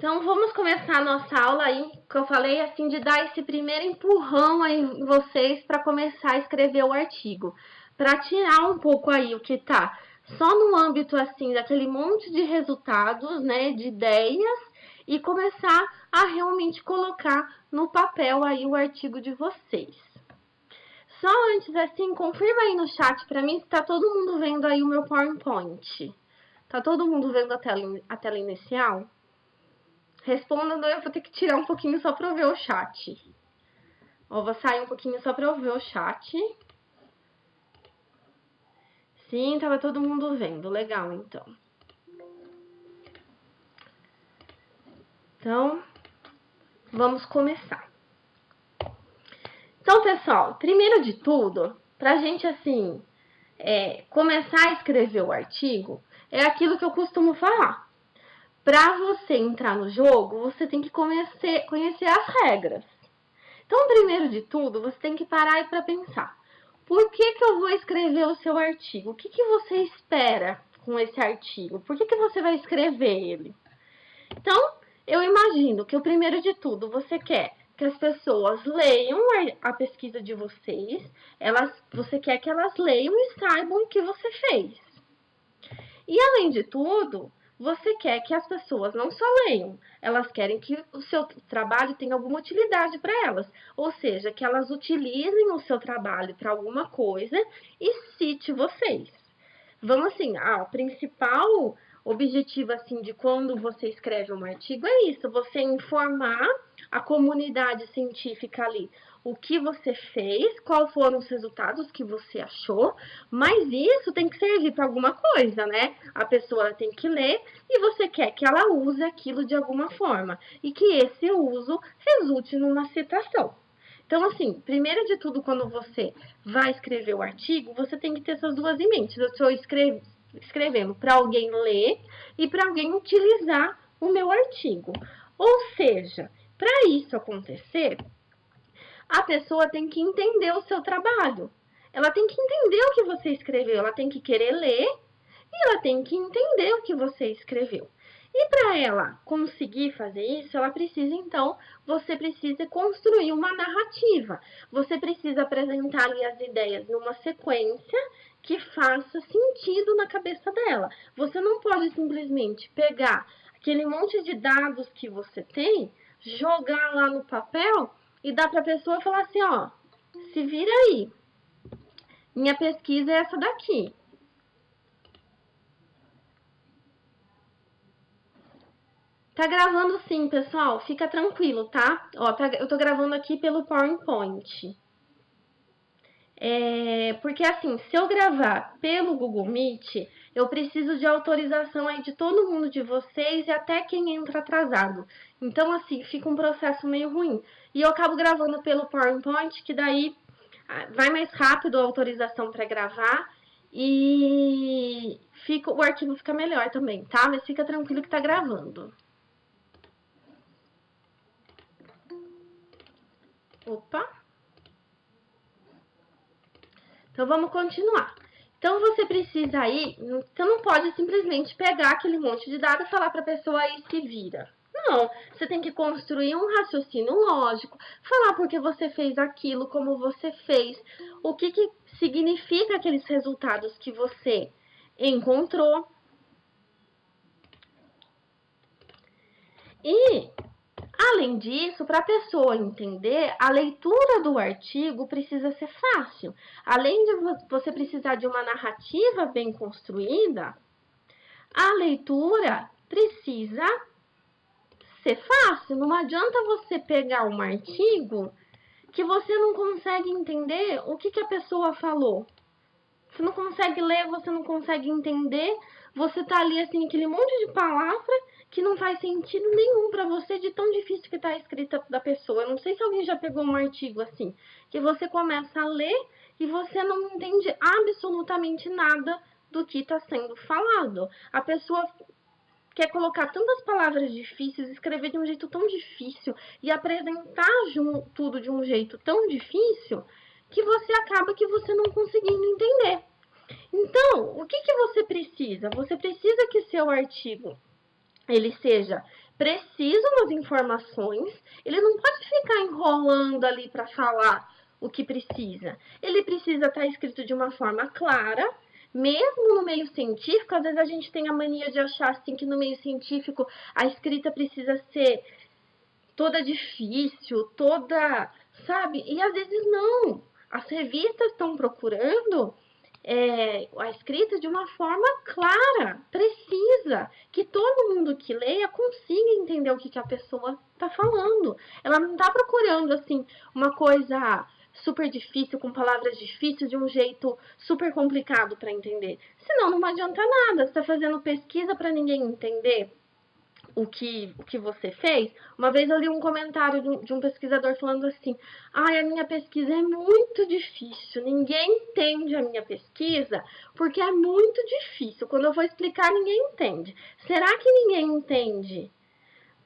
Então, vamos começar a nossa aula aí, que eu falei assim, de dar esse primeiro empurrão aí em vocês para começar a escrever o artigo. Para tirar um pouco aí o que tá só no âmbito assim, daquele monte de resultados, né, de ideias, e começar a realmente colocar no papel aí o artigo de vocês. Só antes assim, confirma aí no chat para mim se tá todo mundo vendo aí o meu PowerPoint. Tá todo mundo vendo a tela inicial? Respondendo, eu vou ter que tirar um pouquinho só para eu ver o chat. Ó, vou sair um pouquinho só para eu ver o chat. Sim, tava todo mundo vendo. Legal, então. Então, vamos começar. Então, pessoal, primeiro de tudo, pra gente, assim, começar a escrever o artigo, é aquilo que eu costumo falar. Para você entrar no jogo, você tem que conhecer as regras. Então, primeiro de tudo, você tem que parar e para pensar. Por que eu vou escrever o seu artigo? O que você espera com esse artigo? Por que você vai escrever ele? Então, eu imagino que o primeiro de tudo, você quer que as pessoas leiam a pesquisa de vocês, você quer que elas leiam e saibam o que você fez. E, além de tudo, você quer que as pessoas não só leiam, elas querem que o seu trabalho tenha alguma utilidade para elas. Ou seja, que elas utilizem o seu trabalho para alguma coisa e cite vocês. Vamos assim, o principal objetivo assim de quando você escreve um artigo é isso, você informar a comunidade científica ali o que você fez, quais foram os resultados que você achou, mas isso tem que servir para alguma coisa, né? A pessoa tem que ler e você quer que ela use aquilo de alguma forma e que esse uso resulte numa citação. Então, assim, primeiro de tudo, quando você vai escrever o artigo, você tem que ter essas duas em mente. Eu estou escrevendo para alguém ler e para alguém utilizar o meu artigo. Ou seja, para isso acontecer, a pessoa tem que entender o seu trabalho. Ela tem que entender o que você escreveu, ela tem que querer ler e ela tem que entender o que você escreveu. E para ela conseguir fazer isso, ela precisa, então, você precisa construir uma narrativa. Você precisa apresentar ali as ideias numa sequência que faça sentido na cabeça dela. Você não pode simplesmente pegar aquele monte de dados que você tem, jogar lá no papel e dar para a pessoa falar assim, ó, se vira aí. Minha pesquisa é essa daqui. Tá gravando sim, pessoal. Fica tranquilo, tá? Ó, eu tô gravando aqui pelo PowerPoint. Porque assim, se eu gravar pelo Google Meet, eu preciso de autorização aí de todo mundo de vocês e até quem entra atrasado. Então, assim, fica um processo meio ruim. E eu acabo gravando pelo PowerPoint, que daí vai mais rápido a autorização para gravar e o arquivo fica melhor também, tá? Mas fica tranquilo que tá gravando. Opa! Então, vamos continuar. Então, você precisa aí, você não pode simplesmente pegar aquele monte de dados e falar para a pessoa aí se vira. Não, você tem que construir um raciocínio lógico, falar por que você fez aquilo, como você fez, o que significa aqueles resultados que você encontrou. E, além disso, para a pessoa entender, a leitura do artigo precisa ser fácil. Além de você precisar de uma narrativa bem construída, a leitura precisa ser fácil. Não adianta você pegar um artigo que você não consegue entender o que a pessoa falou. Você não consegue ler, você não consegue entender. Você tá ali, assim, aquele monte de palavra que não faz sentido nenhum para você de tão difícil que tá a escrita da pessoa. Eu não sei se alguém já pegou um artigo assim, que você começa a ler e você não entende absolutamente nada do que está sendo falado. A pessoa quer colocar tantas palavras difíceis, escrever de um jeito tão difícil e apresentar tudo de um jeito tão difícil que você acaba que você não conseguindo entender. Então, o que você precisa? Você precisa que seu artigo ele seja precisam das informações, ele não pode ficar enrolando ali para falar o que precisa. Ele precisa estar escrito de uma forma clara, mesmo no meio científico. Às vezes a gente tem a mania de achar assim que no meio científico a escrita precisa ser toda difícil, toda, sabe? E às vezes não. As revistas estão procurando a escrita de uma forma clara, precisa, que todo mundo que leia consiga entender o que a pessoa está falando. Ela não está procurando assim uma coisa super difícil, com palavras difíceis, de um jeito super complicado para entender. Senão não adianta nada. Você está fazendo pesquisa para ninguém entender o que você fez. Uma vez eu li um comentário de um pesquisador falando assim: ai, a minha pesquisa é muito difícil, ninguém entende a minha pesquisa porque é muito difícil. Quando eu vou explicar, ninguém entende. Será que ninguém entende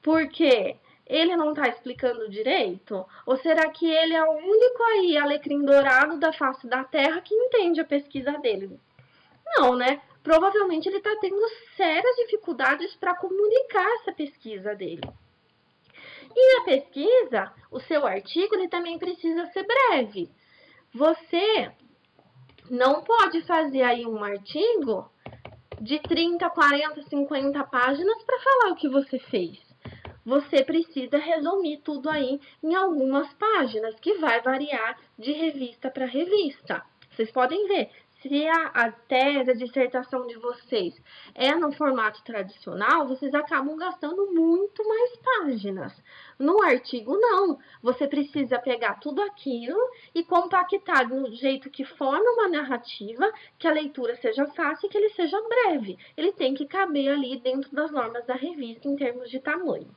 porque ele não está explicando direito? Ou será que ele é o único aí alecrim dourado da face da terra que entende a pesquisa dele? Não, né? Provavelmente ele está tendo sérias dificuldades para comunicar essa pesquisa dele. E a pesquisa, o seu artigo, ele também precisa ser breve. Você não pode fazer aí um artigo de 30, 40, 50 páginas para falar o que você fez. Você precisa resumir tudo aí em algumas páginas, que vai variar de revista para revista. Vocês podem ver, se a tese, a dissertação de vocês é no formato tradicional, vocês acabam gastando muito mais páginas. No artigo, não. Você precisa pegar tudo aquilo e compactar do jeito que forma uma narrativa, que a leitura seja fácil e que ele seja breve. Ele tem que caber ali dentro das normas da revista em termos de tamanho.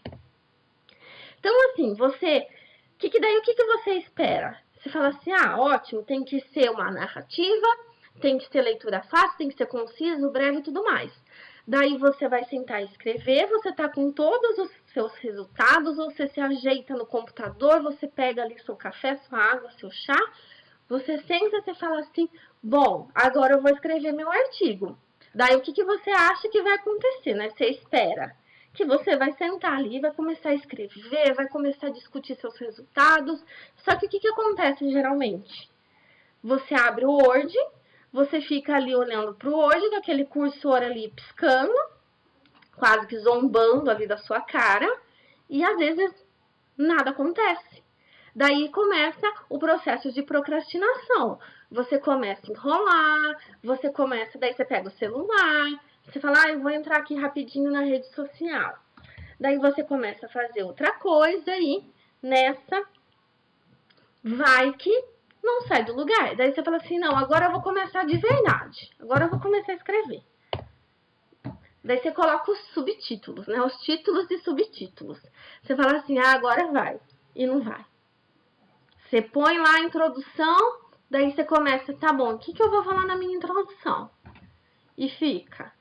Então, assim, você... o que você espera? Você fala assim, ah, ótimo, tem que ser uma narrativa, tem que ser leitura fácil, tem que ser conciso, breve e tudo mais. Daí você vai sentar e escrever, você tá com todos os seus resultados, você se ajeita no computador, você pega ali seu café, sua água, seu chá, você senta e fala assim, bom, agora eu vou escrever meu artigo. Daí o que você acha que vai acontecer, né? Você espera que você vai sentar ali, vai começar a escrever, vai começar a discutir seus resultados. Só que o que acontece geralmente? Você abre o Word, você fica ali olhando para o Word, com aquele cursor ali piscando, quase que zombando ali da sua cara, e às vezes nada acontece. Daí começa o processo de procrastinação. Você começa a enrolar, daí você pega o celular, você fala, ah, eu vou entrar aqui rapidinho na rede social. Daí você começa a fazer outra coisa e nessa vai que não sai do lugar. Daí você fala assim, não, agora eu vou começar de verdade. Agora eu vou começar a escrever. Daí você coloca os subtítulos, né? Os títulos e subtítulos. Você fala assim, ah, agora vai. E não vai. Você põe lá a introdução, daí você começa, tá bom, o que eu vou falar na minha introdução? E fica,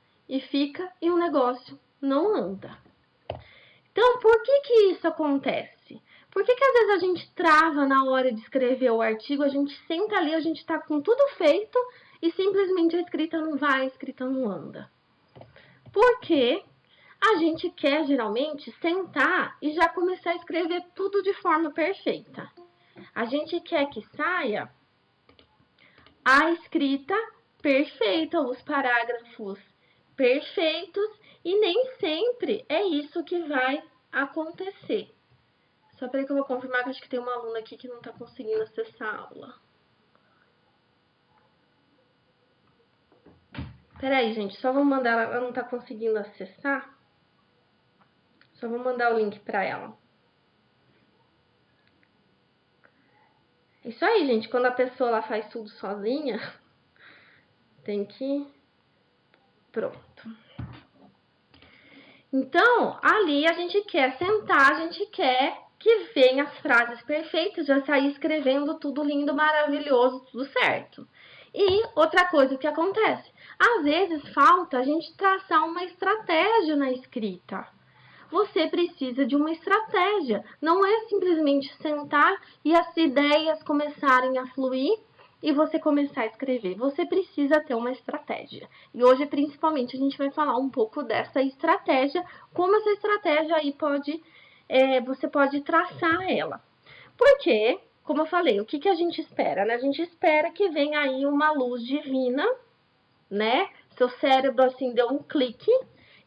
e o negócio não anda. Então, por que isso acontece? Por que às vezes a gente trava na hora de escrever o artigo, a gente senta ali, a gente tá com tudo feito e simplesmente a escrita não vai, a escrita não anda? Porque a gente quer, geralmente, sentar e já começar a escrever tudo de forma perfeita. A gente quer que saia a escrita perfeita, os parágrafos perfeitos, e nem sempre é isso que vai acontecer. Só peraí que eu vou confirmar, que acho que tem uma aluna aqui que não tá conseguindo acessar a aula. Peraí, gente, só vou mandar, ela não tá conseguindo acessar. Só vou mandar o link pra ela. Isso aí, gente, quando a pessoa lá faz tudo sozinha, tem que... Pronto. Então, ali a gente quer sentar, a gente quer que venham as frases perfeitas, já sair escrevendo tudo lindo, maravilhoso, tudo certo. E outra coisa que acontece, às vezes falta a gente traçar uma estratégia na escrita. Você precisa de uma estratégia, não é simplesmente sentar e as ideias começarem a fluir e você começar a escrever. Você precisa ter uma estratégia. E hoje, principalmente, a gente vai falar um pouco dessa estratégia, como essa estratégia aí você pode traçar ela. Porque, como eu falei, o que a gente espera, né? A gente espera que venha aí uma luz divina, né? Seu cérebro, assim, deu um clique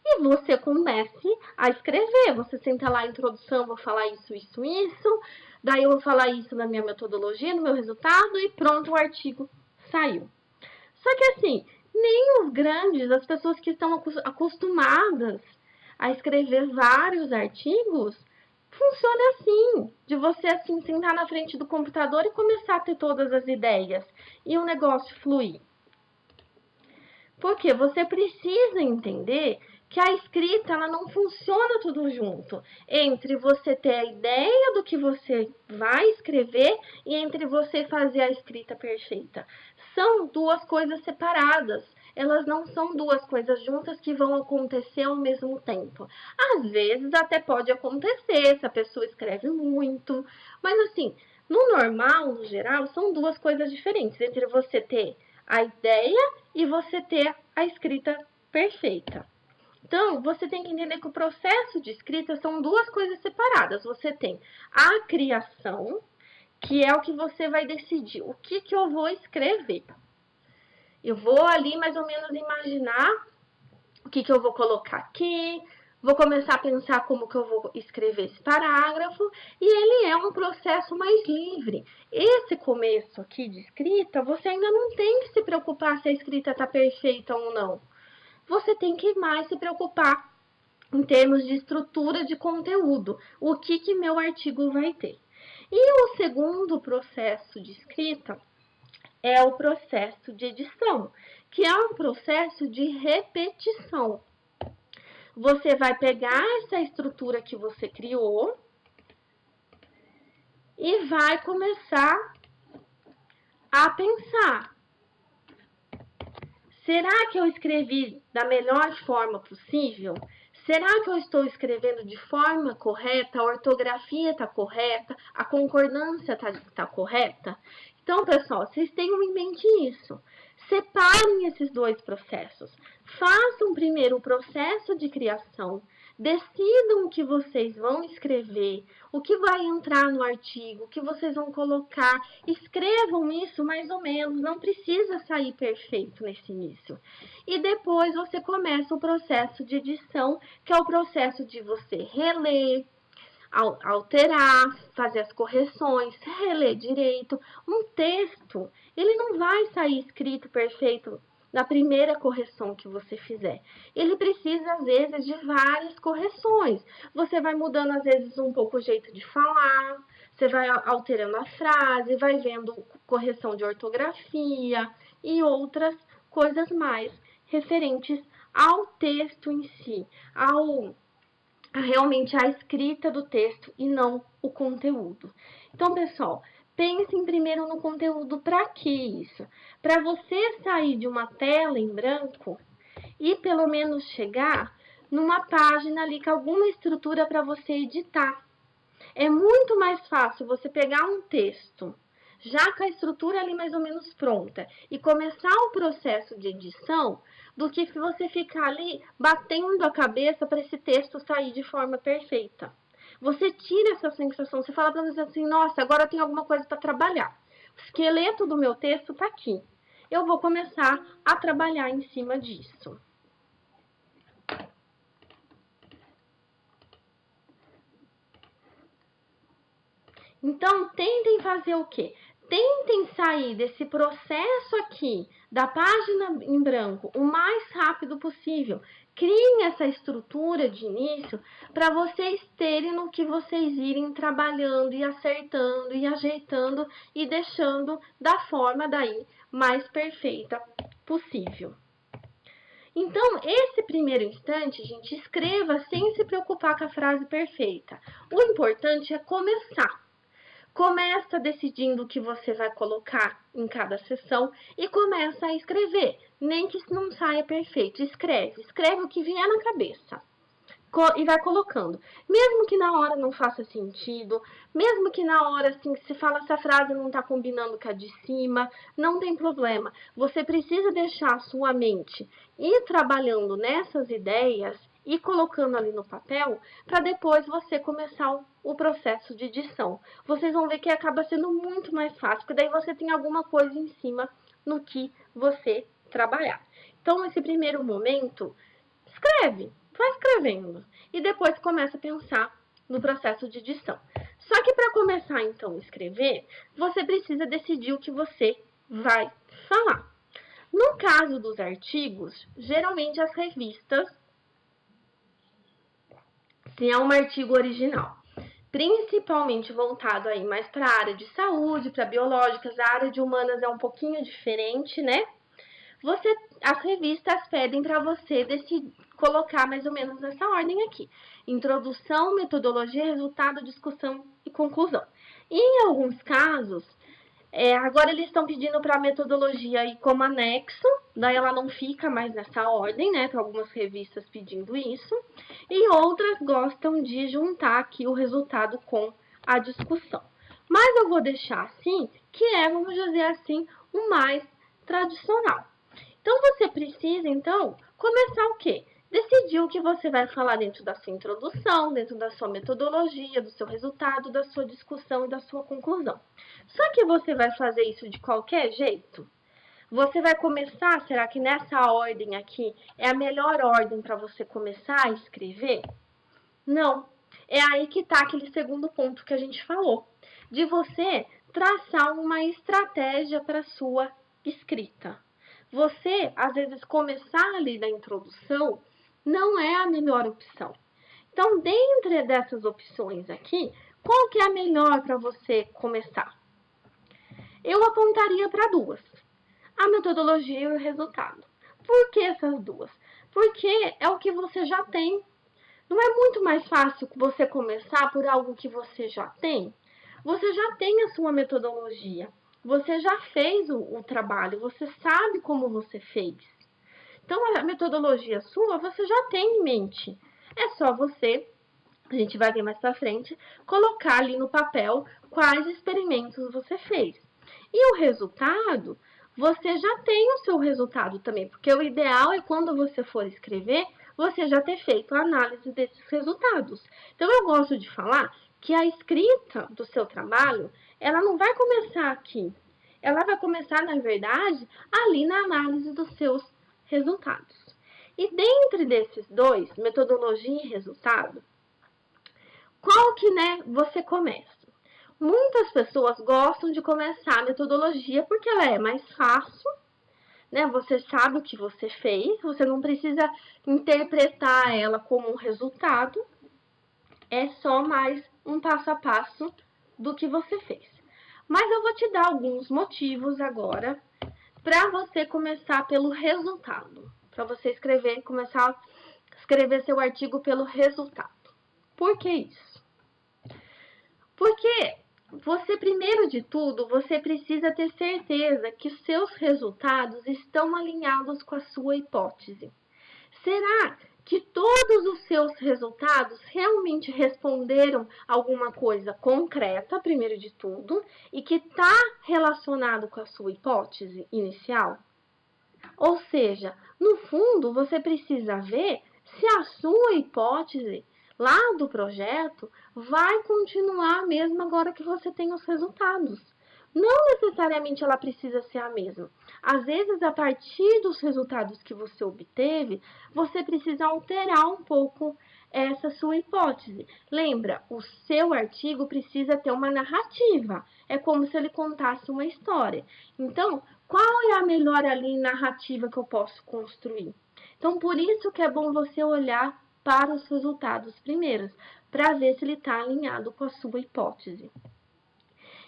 e você comece a escrever. Você senta lá a introdução, vou falar isso, isso, isso. Daí eu vou falar isso na minha metodologia, no meu resultado e pronto, o artigo saiu. Só que assim, nem os grandes, as pessoas que estão acostumadas a escrever vários artigos, funciona assim, de você assim sentar na frente do computador e começar a ter todas as ideias e o negócio fluir. Porque você precisa entender que a escrita ela não funciona tudo junto. Entre você ter a ideia do que você vai escrever e entre você fazer a escrita perfeita. São duas coisas separadas. Elas não são duas coisas juntas que vão acontecer ao mesmo tempo. Às vezes até pode acontecer, se a pessoa escreve muito, mas assim, no normal, no geral, são duas coisas diferentes. Entre você ter a ideia e você ter a escrita perfeita. Então, você tem que entender que o processo de escrita são duas coisas separadas. Você tem a criação, que é o que você vai decidir. O que eu vou escrever? Eu vou ali mais ou menos imaginar o que eu vou colocar aqui, vou começar a pensar como que eu vou escrever esse parágrafo, e ele é um processo mais livre. Esse começo aqui de escrita, você ainda não tem que se preocupar se a escrita está perfeita ou não. Você tem que mais se preocupar em termos de estrutura de conteúdo, o que meu artigo vai ter. E o segundo processo de escrita é o processo de edição, que é um processo de repetição. Você vai pegar essa estrutura que você criou e vai começar a pensar. Será que eu escrevi da melhor forma possível? Será que eu estou escrevendo de forma correta? A ortografia está correta? A concordância está correta? Então, pessoal, vocês tenham em mente isso. Separem esses dois processos. Façam primeiro o processo de criação. Decidam o que vocês vão escrever, o que vai entrar no artigo, o que vocês vão colocar. Escrevam isso mais ou menos, não precisa sair perfeito nesse início. E depois você começa o processo de edição, que é o processo de você reler, alterar, fazer as correções, reler direito. Um texto, ele não vai sair escrito perfeito na primeira correção que você fizer. Ele precisa, às vezes, de várias correções. Você vai mudando, às vezes, um pouco o jeito de falar, você vai alterando a frase, vai vendo correção de ortografia e outras coisas mais referentes ao texto em si, realmente a escrita do texto e não o conteúdo. Então, pessoal, pensem primeiro no conteúdo. Para que isso? Para você sair de uma tela em branco e pelo menos chegar numa página ali com alguma estrutura para você editar. É muito mais fácil você pegar um texto já com a estrutura ali mais ou menos pronta e começar o processo de edição do que se você ficar ali batendo a cabeça para esse texto sair de forma perfeita. Você tira essa sensação, você fala para você assim, nossa, agora tem alguma coisa para trabalhar. O esqueleto do meu texto está aqui. Eu vou começar a trabalhar em cima disso. Então, tentem fazer o quê? Tentem sair desse processo aqui, da página em branco, o mais rápido possível. Criem essa estrutura de início para vocês terem no que vocês irem trabalhando e acertando e ajeitando e deixando da forma daí mais perfeita possível. Então, esse primeiro instante, gente, escreva sem se preocupar com a frase perfeita. O importante é começar. Começa decidindo o que você vai colocar em cada sessão e começa a escrever. Nem que não saia perfeito, escreve o que vier na cabeça. e vai colocando. Mesmo que na hora não faça sentido, mesmo que na hora assim, se fala essa frase não está combinando com a de cima, não tem problema. Você precisa deixar a sua mente ir trabalhando nessas ideias e colocando ali no papel para depois você começar o processo de edição. Vocês vão ver que acaba sendo muito mais fácil, porque daí você tem alguma coisa em cima no que você trabalhar. Então, nesse primeiro momento, escreve, vai escrevendo e depois começa a pensar no processo de edição. Só que para começar então a escrever, você precisa decidir o que você vai falar. No caso dos artigos, geralmente as revistas, se é um artigo original, principalmente voltado aí mais para a área de saúde, para biológicas, a área de humanas é um pouquinho diferente, né? As revistas pedem para você colocar mais ou menos nessa ordem aqui: introdução, metodologia, resultado, discussão e conclusão. E em alguns casos, agora eles estão pedindo para a metodologia ir como anexo, daí ela não fica mais nessa ordem, né? Tem algumas revistas pedindo isso, e outras gostam de juntar aqui o resultado com a discussão. Mas eu vou deixar assim, que vamos dizer assim, o mais tradicional. Então, você precisa, então, começar o quê? Decidir o que você vai falar dentro da sua introdução, dentro da sua metodologia, do seu resultado, da sua discussão e da sua conclusão. Só que você vai fazer isso de qualquer jeito? Você vai começar, será que nessa ordem aqui é a melhor ordem para você começar a escrever? Não. É aí que está aquele segundo ponto que a gente falou, de você traçar uma estratégia para a sua escrita. Você, às vezes, começar ali da introdução não é a melhor opção. Então, dentre dessas opções aqui, qual que é a melhor para você começar? Eu apontaria para duas: a metodologia e o resultado. Por que essas duas? Porque é o que você já tem. Não é muito mais fácil você começar por algo que você já tem? Você já tem a sua metodologia. Você já fez o trabalho, você sabe como você fez. Então, a metodologia sua, você já tem em mente. É só você, a gente vai ver mais pra frente, colocar ali no papel quais experimentos você fez. E o resultado, você já tem o seu resultado também, porque o ideal é quando você for escrever, você já ter feito a análise desses resultados. Então, eu gosto de falar que a escrita do seu trabalho, ela não vai começar aqui. Ela vai começar, na verdade, ali na análise dos seus resultados. E dentre desses dois, metodologia e resultado, qual que, você começa? Muitas pessoas gostam de começar a metodologia porque ela é mais fácil, né? Você sabe o que você fez, você não precisa interpretar ela como um resultado, é só mais um passo a passo do que você fez. Mas eu vou te dar alguns motivos agora para você começar pelo resultado, para você começar a escrever seu artigo pelo resultado. Por que isso? Porque você, primeiro de tudo, você precisa ter certeza que os seus resultados estão alinhados com a sua hipótese. Será que todos os seus resultados realmente responderam alguma coisa concreta, primeiro de tudo, e que está relacionado com a sua hipótese inicial? Ou seja, no fundo, você precisa ver se a sua hipótese lá do projeto vai continuar mesmo agora que você tem os resultados. Não necessariamente ela precisa ser a mesma. Às vezes, a partir dos resultados que você obteve, você precisa alterar um pouco essa sua hipótese. Lembra, o seu artigo precisa ter uma narrativa. É como se ele contasse uma história. Então, qual é a melhor ali narrativa que eu posso construir? Então, por isso que é bom você olhar para os resultados primeiros, para ver se ele está alinhado com a sua hipótese.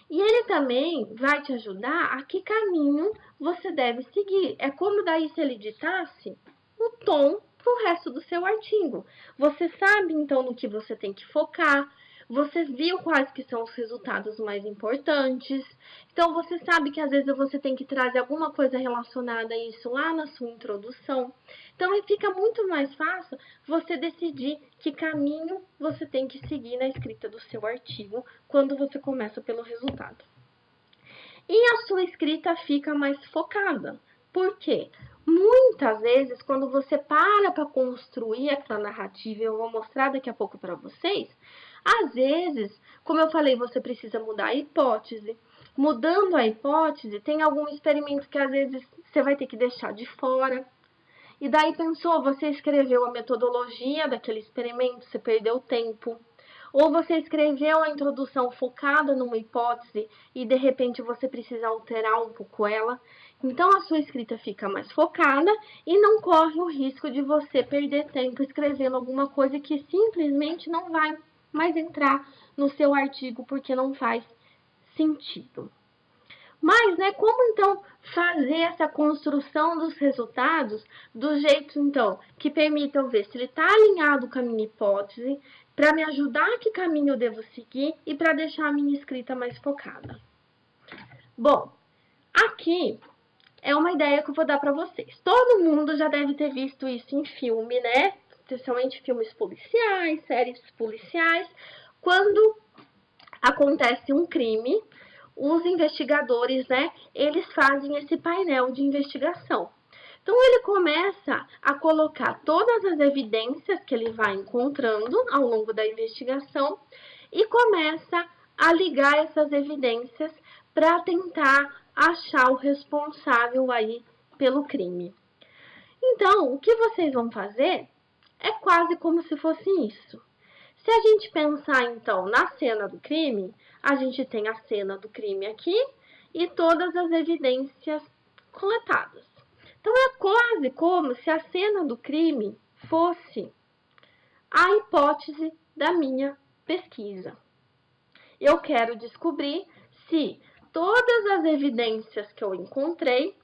E ele também vai te ajudar a que caminho você deve seguir. É como daí se ele ditasse o tom para o resto do seu artigo. Você sabe, então, no que você tem que focar, Você viu quais que são os resultados mais importantes. Então, você sabe que às vezes você tem que trazer alguma coisa relacionada a isso lá na sua introdução. Então, fica muito mais fácil você decidir que caminho você tem que seguir na escrita do seu artigo quando você começa pelo resultado. E a sua escrita fica mais focada. Por quê? Muitas vezes, quando você para construir essa narrativa, eu vou mostrar daqui a pouco para vocês, às vezes, como eu falei, você precisa mudar a hipótese. Mudando a hipótese, tem algum experimento que às vezes você vai ter que deixar de fora. E daí pensou, você escreveu a metodologia daquele experimento, você perdeu tempo. Ou você escreveu a introdução focada numa hipótese e de repente você precisa alterar um pouco ela. Então a sua escrita fica mais focada e não corre o risco de você perder tempo escrevendo alguma coisa que simplesmente não vai mais entrar no seu artigo porque não faz sentido. Mas, como então fazer essa construção dos resultados do jeito, então, que permita eu ver se ele está alinhado com a minha hipótese, para me ajudar que caminho eu devo seguir e para deixar a minha escrita mais focada. Bom, aqui é uma ideia que eu vou dar para vocês. Todo mundo já deve ter visto isso em filme, né? Especialmente filmes policiais, séries policiais. Quando acontece um crime, os investigadores, eles fazem esse painel de investigação. Então, ele começa a colocar todas as evidências que ele vai encontrando ao longo da investigação e começa a ligar essas evidências para tentar achar o responsável aí pelo crime. Então, o que vocês vão fazer é quase como se fosse isso. Se a gente pensar, então, na cena do crime, a gente tem a cena do crime aqui e todas as evidências coletadas. Então, é quase como se a cena do crime fosse a hipótese da minha pesquisa. Eu quero descobrir se todas as evidências que eu encontrei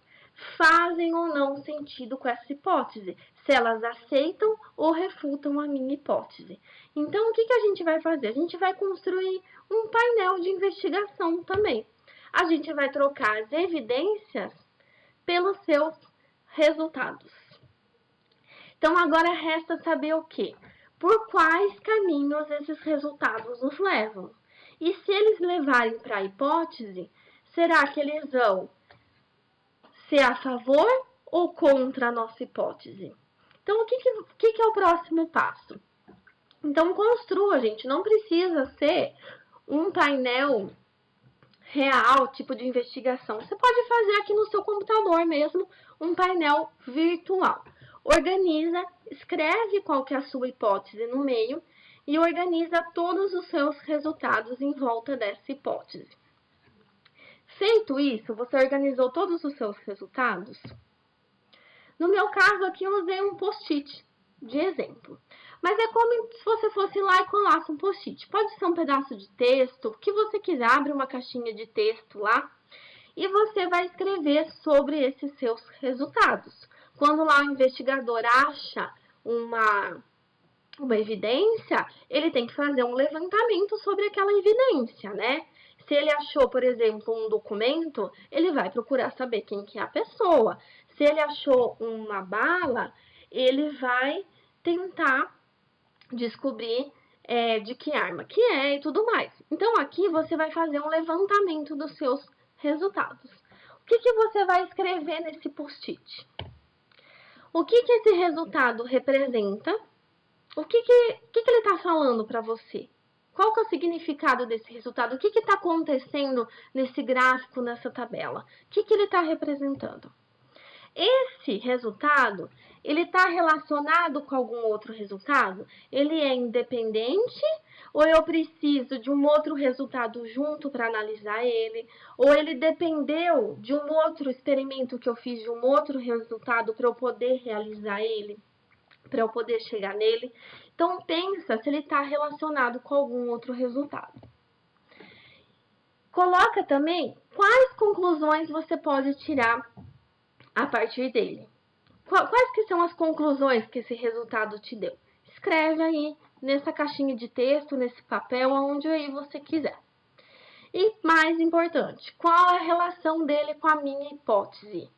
fazem ou não sentido com essa hipótese, se elas aceitam ou refutam a minha hipótese. Então, o que a gente vai fazer? A gente vai construir um painel de investigação também. A gente vai trocar as evidências pelos seus resultados. Então, agora resta saber o quê? Por quais caminhos esses resultados nos levam. E se eles levarem para a hipótese, será que eles vão ser a favor ou contra a nossa hipótese? Então, o que é o próximo passo? Então, construa, gente. Não precisa ser um painel real, tipo de investigação. Você pode fazer aqui no seu computador mesmo, um painel virtual. Organiza, escreve qual que é a sua hipótese no meio e organiza todos os seus resultados em volta dessa hipótese. Feito isso, você organizou todos os seus resultados? No meu caso aqui, eu usei um post-it de exemplo. Mas é como se você fosse lá e colasse um post-it. Pode ser um pedaço de texto, o que você quiser, abre uma caixinha de texto lá e você vai escrever sobre esses seus resultados. Quando lá o investigador acha uma evidência, ele tem que fazer um levantamento sobre aquela evidência, né? Se ele achou, por exemplo, um documento, ele vai procurar saber quem que é a pessoa. Se ele achou uma bala, ele vai tentar descobrir de que arma que é e tudo mais. Então, aqui você vai fazer um levantamento dos seus resultados. O que você vai escrever nesse post-it? O que esse resultado representa? O que ele está falando para você? Qual que é o significado desse resultado? O que está acontecendo nesse gráfico, nessa tabela? O que ele está representando? Esse resultado, ele está relacionado com algum outro resultado? Ele é independente? Ou eu preciso de um outro resultado junto para analisar ele? Ou ele dependeu de um outro experimento que eu fiz, de um outro resultado para eu poder realizar ele? Para eu poder chegar nele? Então, pensa se ele está relacionado com algum outro resultado. Coloca também quais conclusões você pode tirar a partir dele. Quais que são as conclusões que esse resultado te deu? Escreve aí nessa caixinha de texto, nesse papel, aonde aí você quiser. E mais importante, qual é a relação dele com a minha hipótese?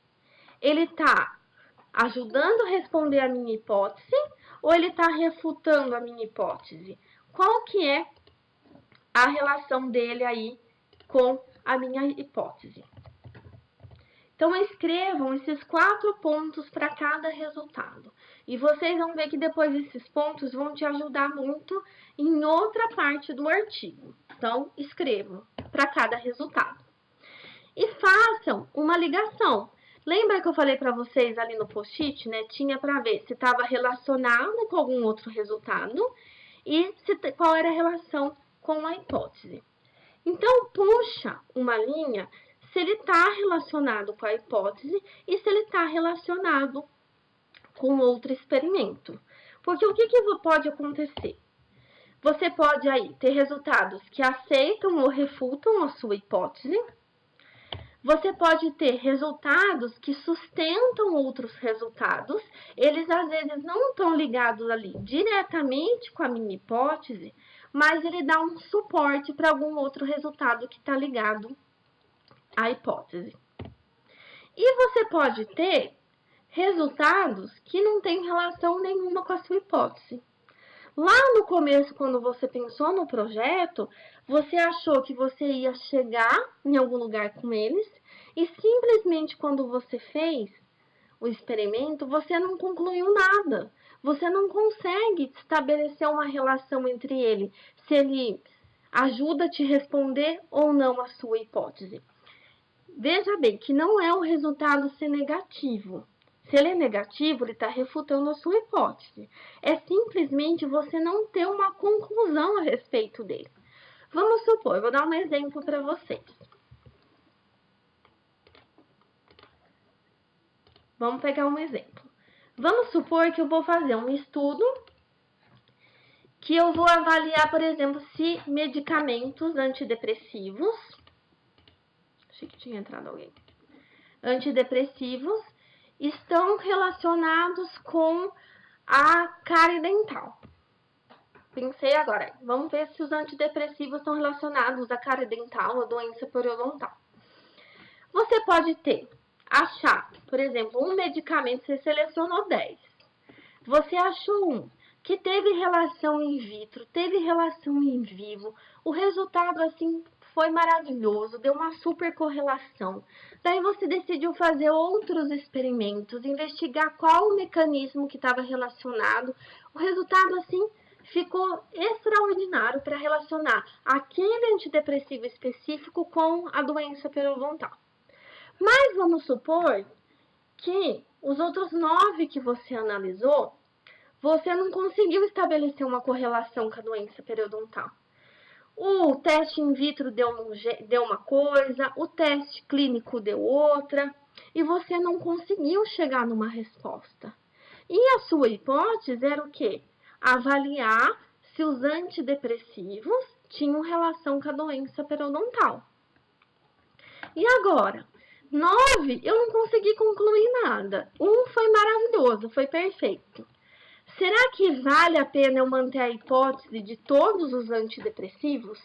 Ele está ajudando a responder a minha hipótese ou ele está refutando a minha hipótese? Qual que é a relação dele aí com a minha hipótese? Então, escrevam esses 4 pontos para cada resultado. E vocês vão ver que depois esses pontos vão te ajudar muito em outra parte do artigo. Então, escrevam para cada resultado. E façam uma ligação. Lembra que eu falei para vocês ali no post-it, né? Tinha para ver se estava relacionado com algum outro resultado e qual era a relação com a hipótese. Então, puxa uma linha se ele está relacionado com a hipótese e se ele está relacionado com outro experimento. Porque o que pode acontecer? Você pode aí ter resultados que aceitam ou refutam a sua hipótese. Você pode ter resultados que sustentam outros resultados. Eles às vezes não estão ligados ali diretamente com a minha hipótese, mas ele dá um suporte para algum outro resultado que está ligado à hipótese. E você pode ter resultados que não têm relação nenhuma com a sua hipótese. Lá no começo, quando você pensou no projeto, você achou que você ia chegar em algum lugar com eles e simplesmente quando você fez o experimento, você não concluiu nada. Você não consegue estabelecer uma relação entre ele, se ele ajuda a te responder ou não a sua hipótese. Veja bem que não é o resultado ser negativo. Se ele é negativo, ele está refutando a sua hipótese. É simplesmente você não ter uma conclusão a respeito dele. Vamos supor, eu vou dar um exemplo para vocês. Vamos pegar um exemplo. Vamos supor que eu vou fazer um estudo que eu vou avaliar, por exemplo, se medicamentos antidepressivos... Achei que tinha entrado alguém. Antidepressivos estão relacionados com a cárie dental. Pensei agora, vamos ver se os antidepressivos estão relacionados à cárie dental, à doença periodontal. Você pode achar, por exemplo, um medicamento, você selecionou 10. Você achou um que teve relação in vitro, teve relação in vivo, o resultado assim foi maravilhoso, deu uma super correlação. Daí você decidiu fazer outros experimentos, investigar qual o mecanismo que estava relacionado. O resultado, assim, ficou extraordinário para relacionar aquele antidepressivo específico com a doença periodontal. Mas vamos supor que os outros 9 que você analisou, você não conseguiu estabelecer uma correlação com a doença periodontal. O teste in vitro deu uma coisa, o teste clínico deu outra, e você não conseguiu chegar numa resposta. E a sua hipótese era o quê? Avaliar se os antidepressivos tinham relação com a doença periodontal. E agora? 9, eu não consegui concluir nada. Um foi maravilhoso, foi perfeito. Será que vale a pena eu manter a hipótese de todos os antidepressivos?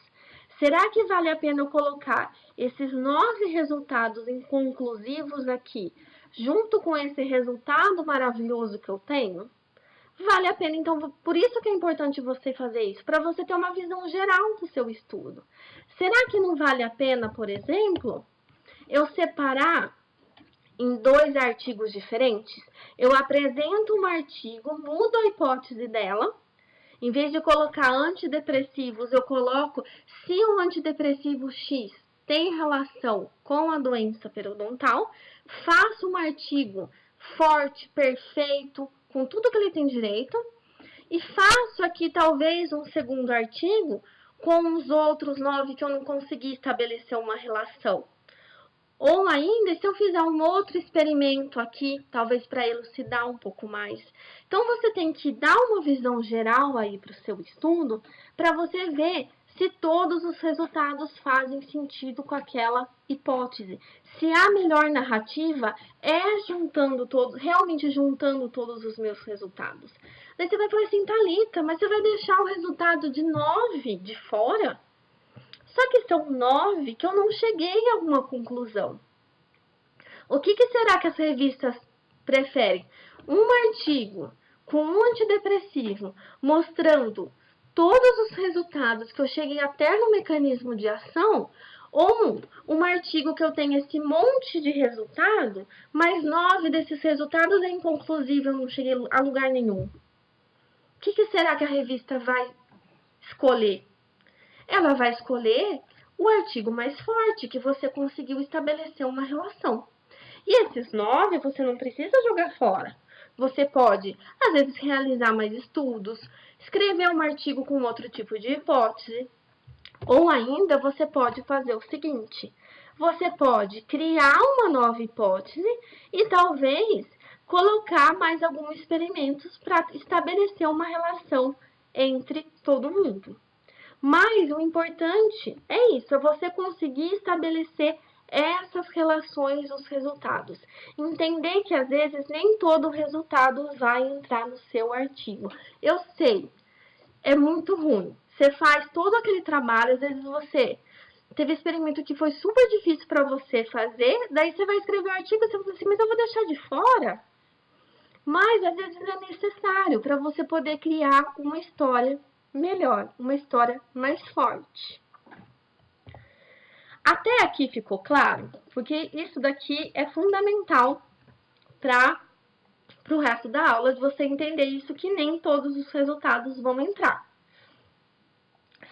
Será que vale a pena eu colocar esses 9 resultados inconclusivos aqui, junto com esse resultado maravilhoso que eu tenho? Vale a pena, então, por isso que é importante você fazer isso, para você ter uma visão geral do seu estudo. Será que não vale a pena, por exemplo, eu separar em 2 artigos diferentes? Eu apresento um artigo, mudo a hipótese dela. Em vez de colocar antidepressivos, eu coloco se o antidepressivo X tem relação com a doença periodontal. Faço um artigo forte, perfeito, com tudo que ele tem direito. E faço aqui talvez um segundo artigo com os outros 9 que eu não consegui estabelecer uma relação. Ou ainda, se eu fizer um outro experimento aqui, talvez para elucidar um pouco mais. Então, você tem que dar uma visão geral aí para o seu estudo, para você ver se todos os resultados fazem sentido com aquela hipótese. Se a melhor narrativa é realmente juntando todos os meus resultados. Daí você vai falar assim, Thalita, mas você vai deixar o resultado de 9 de fora? Só que são 9 que eu não cheguei a alguma conclusão. O que será que as revistas preferem? Um artigo com um antidepressivo mostrando todos os resultados que eu cheguei até no mecanismo de ação, ou um artigo que eu tenho esse monte de resultado, mas 9 desses resultados é inconclusivo, eu não cheguei a lugar nenhum. O que será que a revista vai escolher? Ela vai escolher o artigo mais forte, que você conseguiu estabelecer uma relação. E esses 9 você não precisa jogar fora. Você pode, às vezes, realizar mais estudos, escrever um artigo com outro tipo de hipótese, ou ainda você pode fazer o seguinte: você pode criar uma nova hipótese e talvez colocar mais alguns experimentos para estabelecer uma relação entre todo mundo. Mas o importante é isso, é você conseguir estabelecer essas relações, os resultados. Entender que às vezes nem todo resultado vai entrar no seu artigo. Eu sei, é muito ruim. Você faz todo aquele trabalho, às vezes você teve experimento que foi super difícil para você fazer, daí você vai escrever um artigo e você fala assim, mas eu vou deixar de fora? Mas às vezes é necessário para você poder criar uma história melhor, uma história mais forte. Até aqui ficou claro? Porque isso daqui é fundamental para o resto da aula, de você entender isso, que nem todos os resultados vão entrar.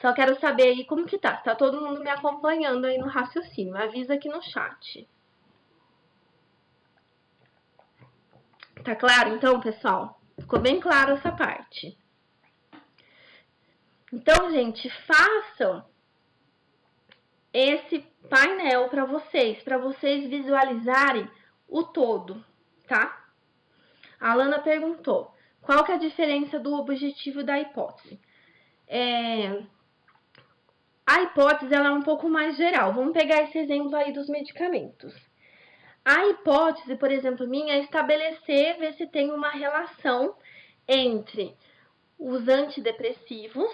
Só quero saber aí como que tá. Tá todo mundo me acompanhando aí no raciocínio? Avisa aqui no chat. Tá claro então, pessoal? Ficou bem claro essa parte. Então, gente, façam esse painel para vocês visualizarem o todo, tá? A Alana perguntou, qual que é a diferença do objetivo da hipótese? A hipótese ela é um pouco mais geral. Vamos pegar esse exemplo aí dos medicamentos. A hipótese, por exemplo, minha, é estabelecer, ver se tem uma relação entre os antidepressivos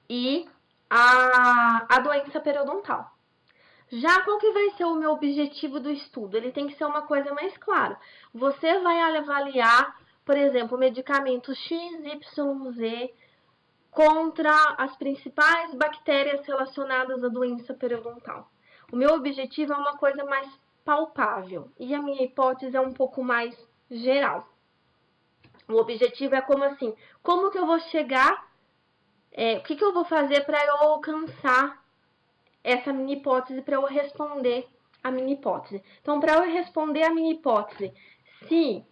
e a doença periodontal. Já qual que vai ser o meu objetivo do estudo? Ele tem que ser uma coisa mais clara. Você vai avaliar, por exemplo, o medicamento XYZ contra as principais bactérias relacionadas à doença periodontal. O meu objetivo é uma coisa mais palpável e a minha hipótese é um pouco mais geral. O objetivo é como assim, como que eu vou chegar, o que eu vou fazer para eu alcançar essa minha hipótese, para eu responder a minha hipótese. Então, para eu responder a minha hipótese, se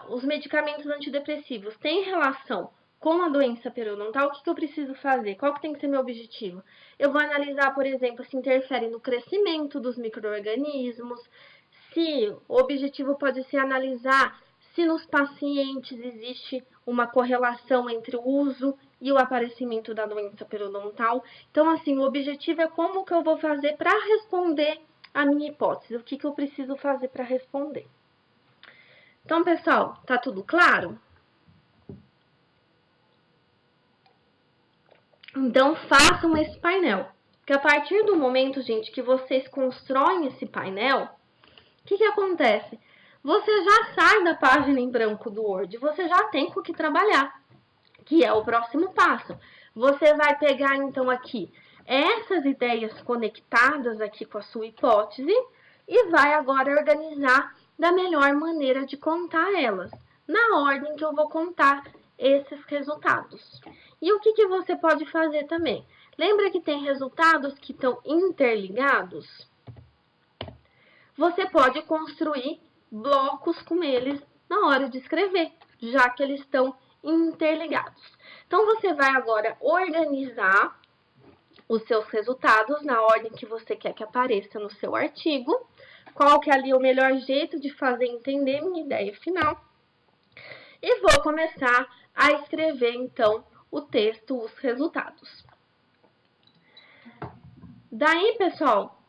os medicamentos antidepressivos têm relação com a doença periodontal, o que eu preciso fazer? Qual que tem que ser meu objetivo? Eu vou analisar, por exemplo, se interfere no crescimento dos micro-organismos, se o objetivo pode ser analisar se nos pacientes existe uma correlação entre o uso e o aparecimento da doença periodontal. Então, assim, o objetivo é como que eu vou fazer para responder a minha hipótese, o que eu preciso fazer para responder. Então, pessoal, tá tudo claro? Então, façam esse painel. Porque a partir do momento, gente, que vocês constroem esse painel, o que acontece? Você já sai da página em branco do Word, você já tem com o que trabalhar, que é o próximo passo. Você vai pegar, então, aqui essas ideias conectadas aqui com a sua hipótese e vai agora organizar da melhor maneira de contar elas, na ordem que eu vou contar esses resultados. E o que você pode fazer também? Lembra que tem resultados que estão interligados? Você pode construir blocos com eles na hora de escrever, já que eles estão interligados. Então, você vai agora organizar os seus resultados na ordem que você quer que apareça no seu artigo, qual que é ali o melhor jeito de fazer entender minha ideia final. E vou começar a escrever, então, o texto, os resultados. Daí, pessoal,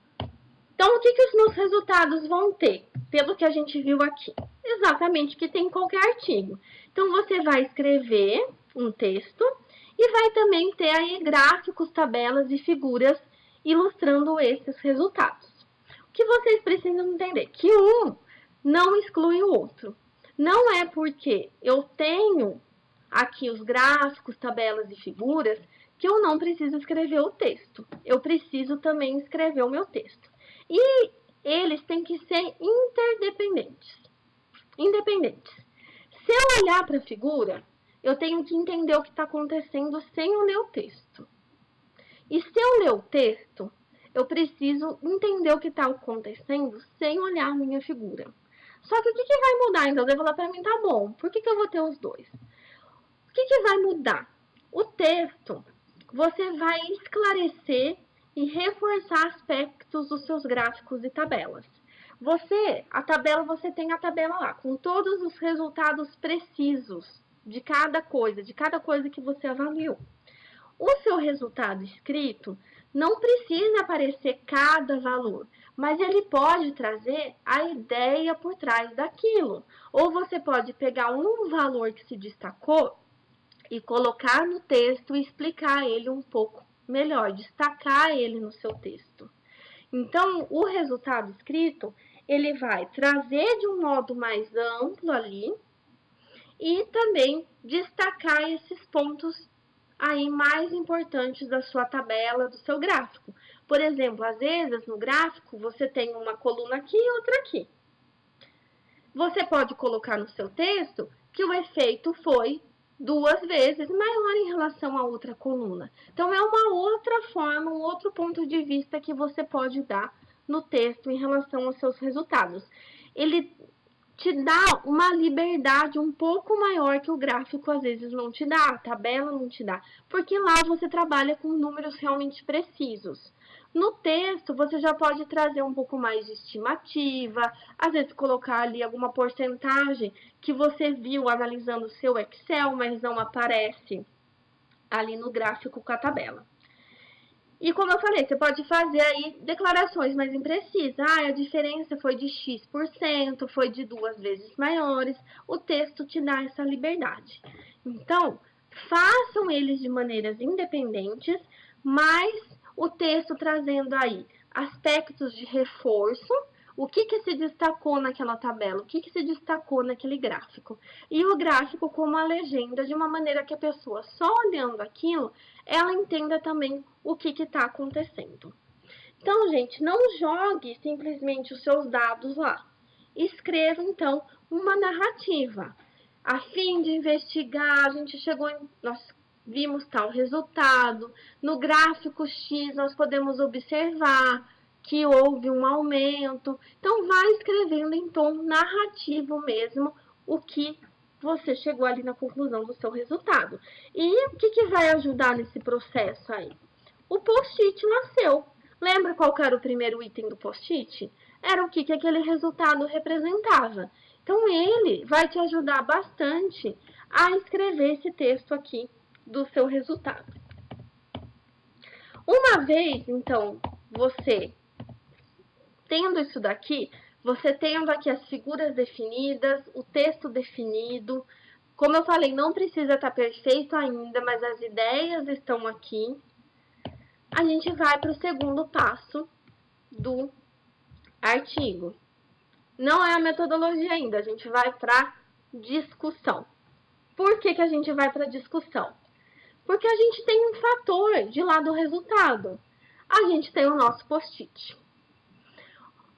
então, o que os meus resultados vão ter? pelo que a gente viu aqui. Exatamente o que tem em qualquer artigo. Então, você vai escrever um texto e vai também ter aí gráficos, tabelas e figuras ilustrando esses resultados. O que vocês precisam entender? Que um não exclui o outro. Não é porque eu tenho aqui os gráficos, tabelas e figuras que eu não preciso escrever o texto. Eu preciso também escrever o meu texto. E eles têm que ser interdependentes. Independentes. Se eu olhar para a figura, eu tenho que entender o que está acontecendo sem eu ler o texto. E se eu ler o texto, eu preciso entender o que está acontecendo sem olhar a minha figura. Só que o que vai mudar? Então, você vai falar para mim, tá bom, por que eu vou ter os dois? O que vai mudar? O texto, você vai esclarecer e reforçar aspectos dos seus gráficos e tabelas. Você tem a tabela lá, com todos os resultados precisos de cada coisa que você avaliou. O seu resultado escrito não precisa aparecer cada valor, mas ele pode trazer a ideia por trás daquilo. Ou você pode pegar um valor que se destacou e colocar no texto e explicar ele um pouco melhor, destacar ele no seu texto. Então, o resultado escrito, ele vai trazer de um modo mais amplo ali e também destacar esses pontos aí mais importantes da sua tabela, do seu gráfico. Por exemplo, às vezes no gráfico você tem uma coluna aqui e outra aqui. Você pode colocar no seu texto que o efeito foi 2 vezes maior em relação à outra coluna. Então, é uma outra forma, um outro ponto de vista que você pode dar no texto em relação aos seus resultados. Ele te dá uma liberdade um pouco maior que o gráfico às vezes não te dá, a tabela não te dá, porque lá você trabalha com números realmente precisos. No texto, você já pode trazer um pouco mais de estimativa, às vezes colocar ali alguma porcentagem que você viu analisando o seu Excel, mas não aparece ali no gráfico com a tabela. E como eu falei, você pode fazer aí declarações mais imprecisas. A diferença foi de X%, foi de 2 vezes maiores. O texto te dá essa liberdade. Então, façam eles de maneiras independentes, mas o texto trazendo aí aspectos de reforço, o que se destacou naquela tabela, o que se destacou naquele gráfico. E o gráfico com uma legenda, de uma maneira que a pessoa, só olhando aquilo, ela entenda também o que está acontecendo. Então, gente, não jogue simplesmente os seus dados lá. Escreva, então, uma narrativa. A fim de investigar, a gente chegou em... Nós vimos tal resultado. No gráfico X, nós podemos observar que houve um aumento. Então, vai escrevendo em tom narrativo mesmo o que você chegou ali na conclusão do seu resultado. E o que vai ajudar nesse processo aí? O post-it nasceu. Lembra qual era o primeiro item do post-it? Era o que aquele resultado representava. Então, ele vai te ajudar bastante a escrever esse texto aqui do seu resultado. Uma vez, então, você tendo isso daqui, você tendo aqui as figuras definidas, o texto definido, como eu falei, não precisa estar perfeito ainda, mas as ideias estão aqui. A gente vai para o segundo passo do artigo. Não é a metodologia ainda, a gente vai para discussão. Por que a gente vai para discussão? Porque a gente tem um fator de lá do resultado. A gente tem o nosso post-it.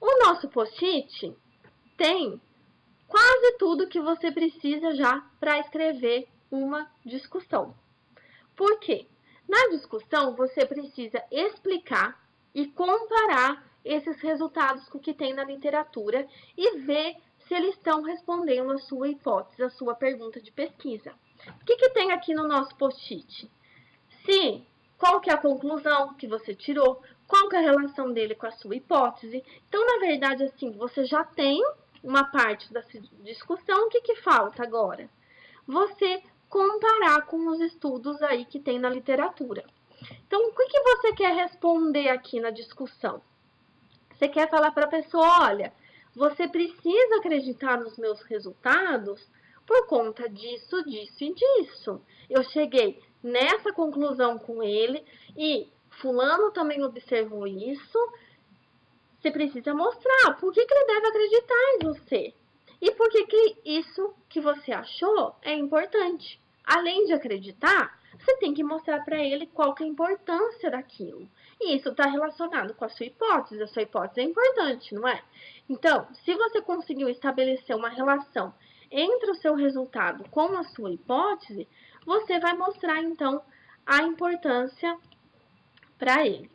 O nosso post-it tem quase tudo que você precisa já para escrever uma discussão. Por quê? Na discussão, você precisa explicar e comparar esses resultados com o que tem na literatura e ver se eles estão respondendo a sua hipótese, a sua pergunta de pesquisa. O que tem aqui no nosso post-it? Qual que é a conclusão que você tirou? Qual que é a relação dele com a sua hipótese? Então, na verdade, assim, você já tem uma parte da discussão. O que falta agora? Você comparar com os estudos aí que tem na literatura. Então, o que você quer responder aqui na discussão? Você quer falar para a pessoa, olha, você precisa acreditar nos meus resultados por conta disso, disso e disso. Eu cheguei nessa conclusão com ele e fulano também observou isso. Você precisa mostrar por que ele deve acreditar em você. E por que isso que você achou é importante. Além de acreditar, você tem que mostrar para ele qual que é a importância daquilo. E isso está relacionado com a sua hipótese. A sua hipótese é importante, não é? Então, se você conseguiu estabelecer uma relação entre o seu resultado com a sua hipótese, você vai mostrar, então, a importância para ele.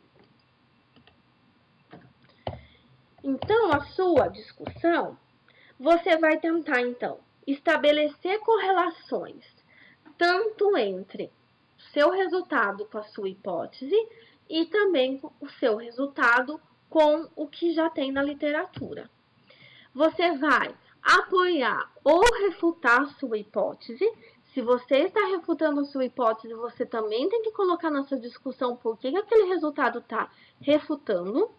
Então, a sua discussão, você vai tentar, então, estabelecer correlações tanto entre o seu resultado com a sua hipótese e também o seu resultado com o que já tem na literatura. Você vai apoiar ou refutar a sua hipótese. Se você está refutando a sua hipótese, você também tem que colocar na sua discussão por que aquele resultado está refutando.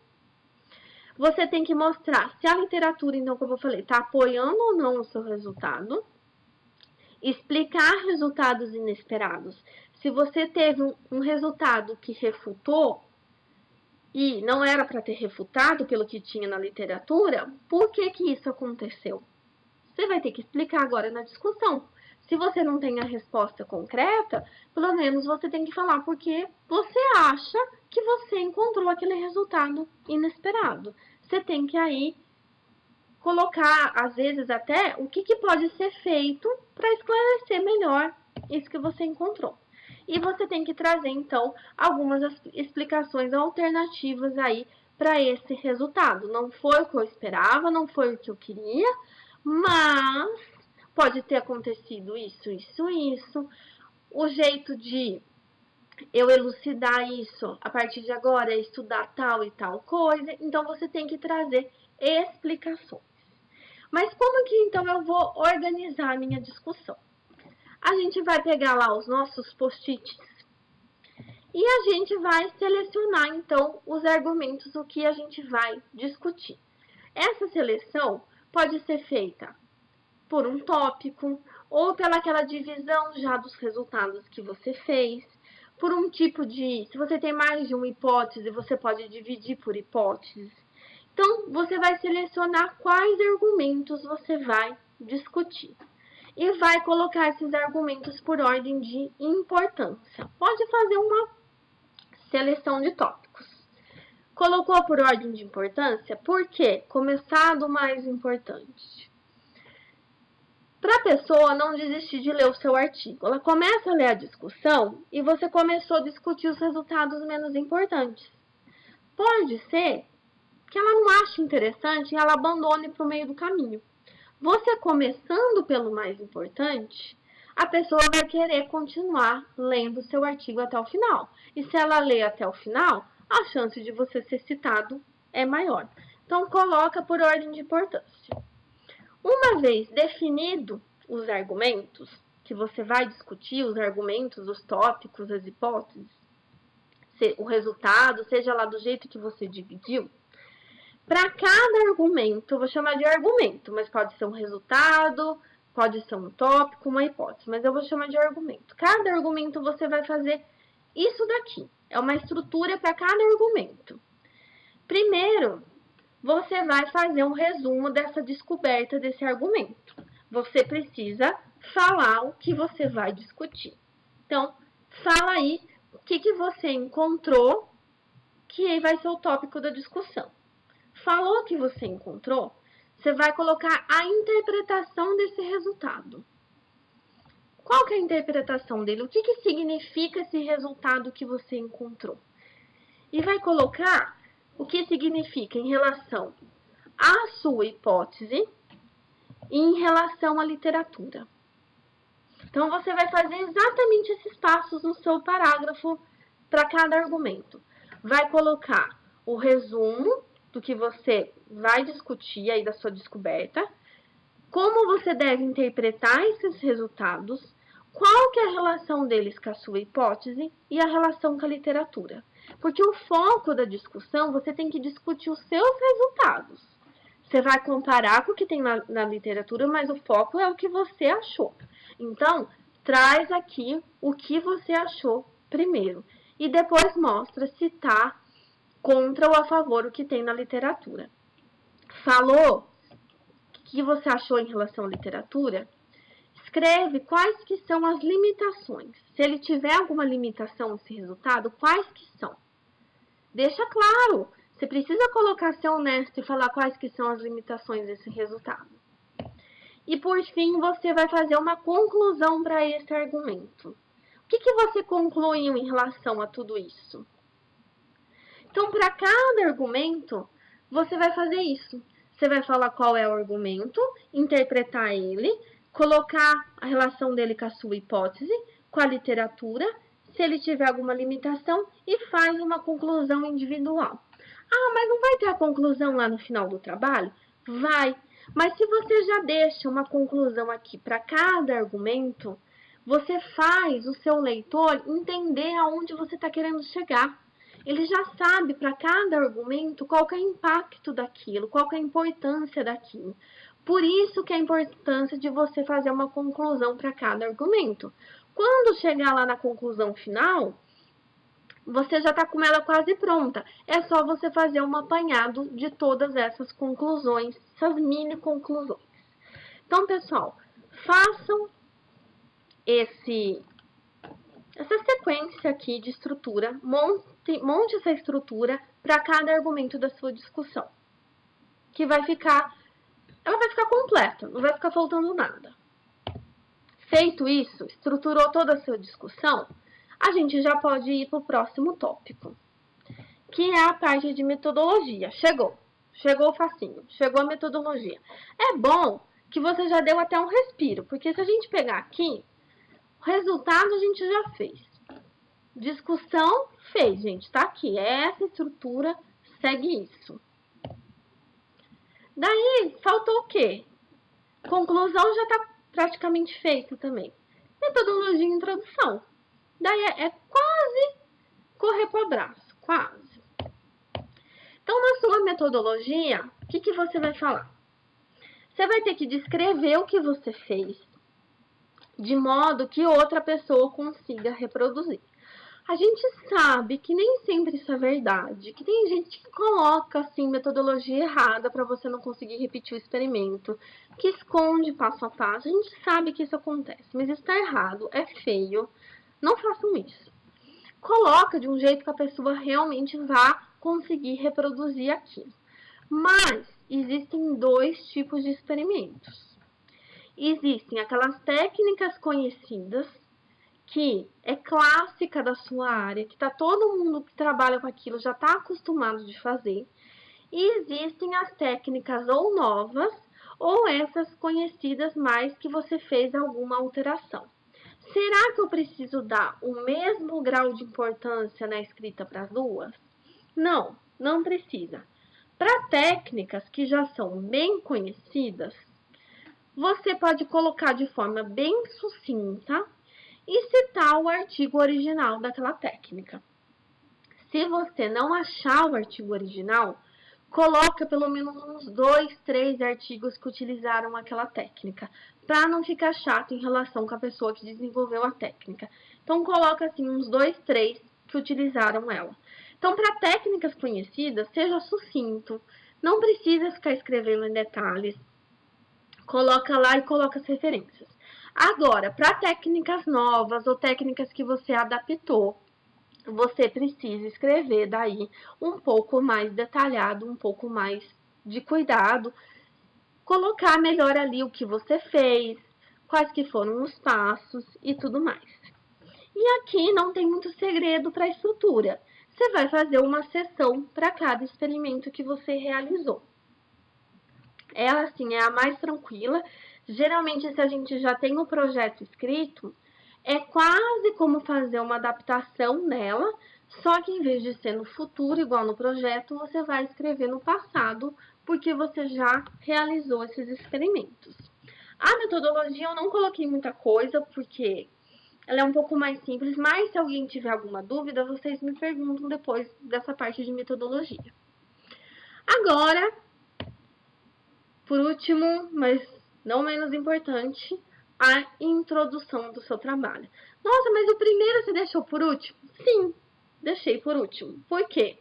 Você tem que mostrar se a literatura, então, como eu falei, está apoiando ou não o seu resultado. Explicar resultados inesperados. Se você teve um resultado que refutou e não era para ter refutado pelo que tinha na literatura, por que isso aconteceu? Você vai ter que explicar agora na discussão. Se você não tem a resposta concreta, pelo menos você tem que falar porque você acha que você encontrou aquele resultado inesperado. Você tem que aí colocar, às vezes até, o que pode ser feito para esclarecer melhor isso que você encontrou. E você tem que trazer, então, algumas explicações alternativas aí para esse resultado. Não foi o que eu esperava, não foi o que eu queria, mas pode ter acontecido isso, isso, isso. O jeito de eu elucidar isso a partir de agora é estudar tal e tal coisa. Então, você tem que trazer explicações. Mas como que então eu vou organizar a minha discussão? A gente vai pegar lá os nossos post-its e a gente vai selecionar então os argumentos, o que a gente vai discutir. Essa seleção pode ser feita por um tópico ou pelaquela divisão já dos resultados que você fez, por um tipo de, se você tem mais de uma hipótese, você pode dividir por hipóteses. Então, você vai selecionar quais argumentos você vai discutir. E vai colocar esses argumentos por ordem de importância. Pode fazer uma seleção de tópicos. Colocou por ordem de importância? Por quê? Começar do mais importante. Para a pessoa não desistir de ler o seu artigo. Ela começa a ler a discussão e você começou a discutir os resultados menos importantes. Pode ser que ela não ache interessante e ela abandone para o meio do caminho. Você começando pelo mais importante, a pessoa vai querer continuar lendo o seu artigo até o final. E se ela lê até o final, a chance de você ser citado é maior. Então, coloca por ordem de importância. Uma vez definido os argumentos que você vai discutir, os argumentos, os tópicos, as hipóteses, o resultado, seja lá do jeito que você dividiu, para cada argumento, eu vou chamar de argumento, mas pode ser um resultado, pode ser um tópico, uma hipótese, mas eu vou chamar de argumento. Cada argumento você vai fazer isso daqui. É uma estrutura para cada argumento. Primeiro, você vai fazer um resumo dessa descoberta desse argumento. Você precisa falar o que você vai discutir. Então, fala aí o que você encontrou, que vai ser o tópico da discussão. Falou que você encontrou, você vai colocar a interpretação desse resultado. Qual que é a interpretação dele? O que significa esse resultado que você encontrou? E vai colocar o que significa em relação à sua hipótese e em relação à literatura. Então, você vai fazer exatamente esses passos no seu parágrafo para cada argumento. Vai colocar o resumo do que você vai discutir aí da sua descoberta, como você deve interpretar esses resultados, qual que é a relação deles com a sua hipótese e a relação com a literatura. Porque o foco da discussão, você tem que discutir os seus resultados. Você vai comparar com o que tem na literatura, mas o foco é o que você achou. Então, traz aqui o que você achou primeiro. E depois mostra se está contra ou a favor o que tem na literatura. Falou o que você achou em relação à literatura? Escreve quais que são as limitações. Se ele tiver alguma limitação esse resultado, quais que são? Deixa claro. Você precisa colocar, ser honesto e falar quais que são as limitações desse resultado. E por fim, você vai fazer uma conclusão para esse argumento. O que você concluiu em relação a tudo isso? Então, para cada argumento, você vai fazer isso. Você vai falar qual é o argumento, interpretar ele, colocar a relação dele com a sua hipótese, com a literatura, se ele tiver alguma limitação, e faz uma conclusão individual. Ah, mas não vai ter a conclusão lá no final do trabalho? Vai. Mas se você já deixa uma conclusão aqui para cada argumento, você faz o seu leitor entender aonde você está querendo chegar. Ele já sabe para cada argumento qual que é o impacto daquilo, qual que é a importância daquilo. Por isso que é a importância de você fazer uma conclusão para cada argumento. Quando chegar lá na conclusão final, você já está com ela quase pronta. É só você fazer um apanhado de todas essas conclusões, essas mini conclusões. Então, pessoal, façam essa sequência aqui de estrutura, monte essa estrutura para cada argumento da sua discussão, que ela vai ficar completa, não vai ficar faltando nada. Feito isso, estruturou toda a sua discussão, a gente já pode ir para o próximo tópico, que é a parte de metodologia. Chegou o facinho, chegou a metodologia. É bom que você já deu até um respiro, porque se a gente pegar aqui, o resultado a gente já fez. Discussão fez, gente, tá aqui. Essa estrutura segue isso. Daí, faltou o quê? Conclusão já tá praticamente feita também. Metodologia e introdução. Daí é quase correr pro abraço, quase. Então, na sua metodologia, o que você vai falar? Você vai ter que descrever o que você fez, de modo que outra pessoa consiga reproduzir. A gente sabe que nem sempre isso é verdade, que tem gente que coloca assim metodologia errada para você não conseguir repetir o experimento, que esconde passo a passo. A gente sabe que isso acontece, mas isso está errado, é feio. Não façam isso. Coloca de um jeito que a pessoa realmente vá conseguir reproduzir aquilo. Mas existem dois tipos de experimentos. Existem aquelas técnicas conhecidas, que é clássica da sua área, que todo mundo que trabalha com aquilo já está acostumado de fazer. E existem as técnicas ou novas, ou essas conhecidas mais que você fez alguma alteração. Será que eu preciso dar o mesmo grau de importância na escrita para as duas? Não, não precisa. Para técnicas que já são bem conhecidas, você pode colocar de forma bem sucinta e citar o artigo original daquela técnica. Se você não achar o artigo original, coloca pelo menos uns 2, 3 artigos que utilizaram aquela técnica, para não ficar chato em relação com a pessoa que desenvolveu a técnica. Então, coloca assim uns 2, 3 que utilizaram ela. Então, para técnicas conhecidas, seja sucinto, não precisa ficar escrevendo em detalhes. Coloca lá e coloca as referências. Agora, para técnicas novas ou técnicas que você adaptou, você precisa escrever daí um pouco mais detalhado, um pouco mais de cuidado, colocar melhor ali o que você fez, quais que foram os passos e tudo mais. E aqui não tem muito segredo para a estrutura. Você vai fazer uma sessão para cada experimento que você realizou. Ela, assim, é a mais tranquila. Geralmente, se a gente já tem o projeto escrito, é quase como fazer uma adaptação nela, só que em vez de ser no futuro, igual no projeto, você vai escrever no passado, porque você já realizou esses experimentos. A metodologia eu não coloquei muita coisa, porque ela é um pouco mais simples, mas se alguém tiver alguma dúvida, vocês me perguntam depois dessa parte de metodologia. Agora, por último, mas não menos importante, a introdução do seu trabalho. Nossa, mas o primeiro você deixou por último? Sim, deixei por último. Por quê?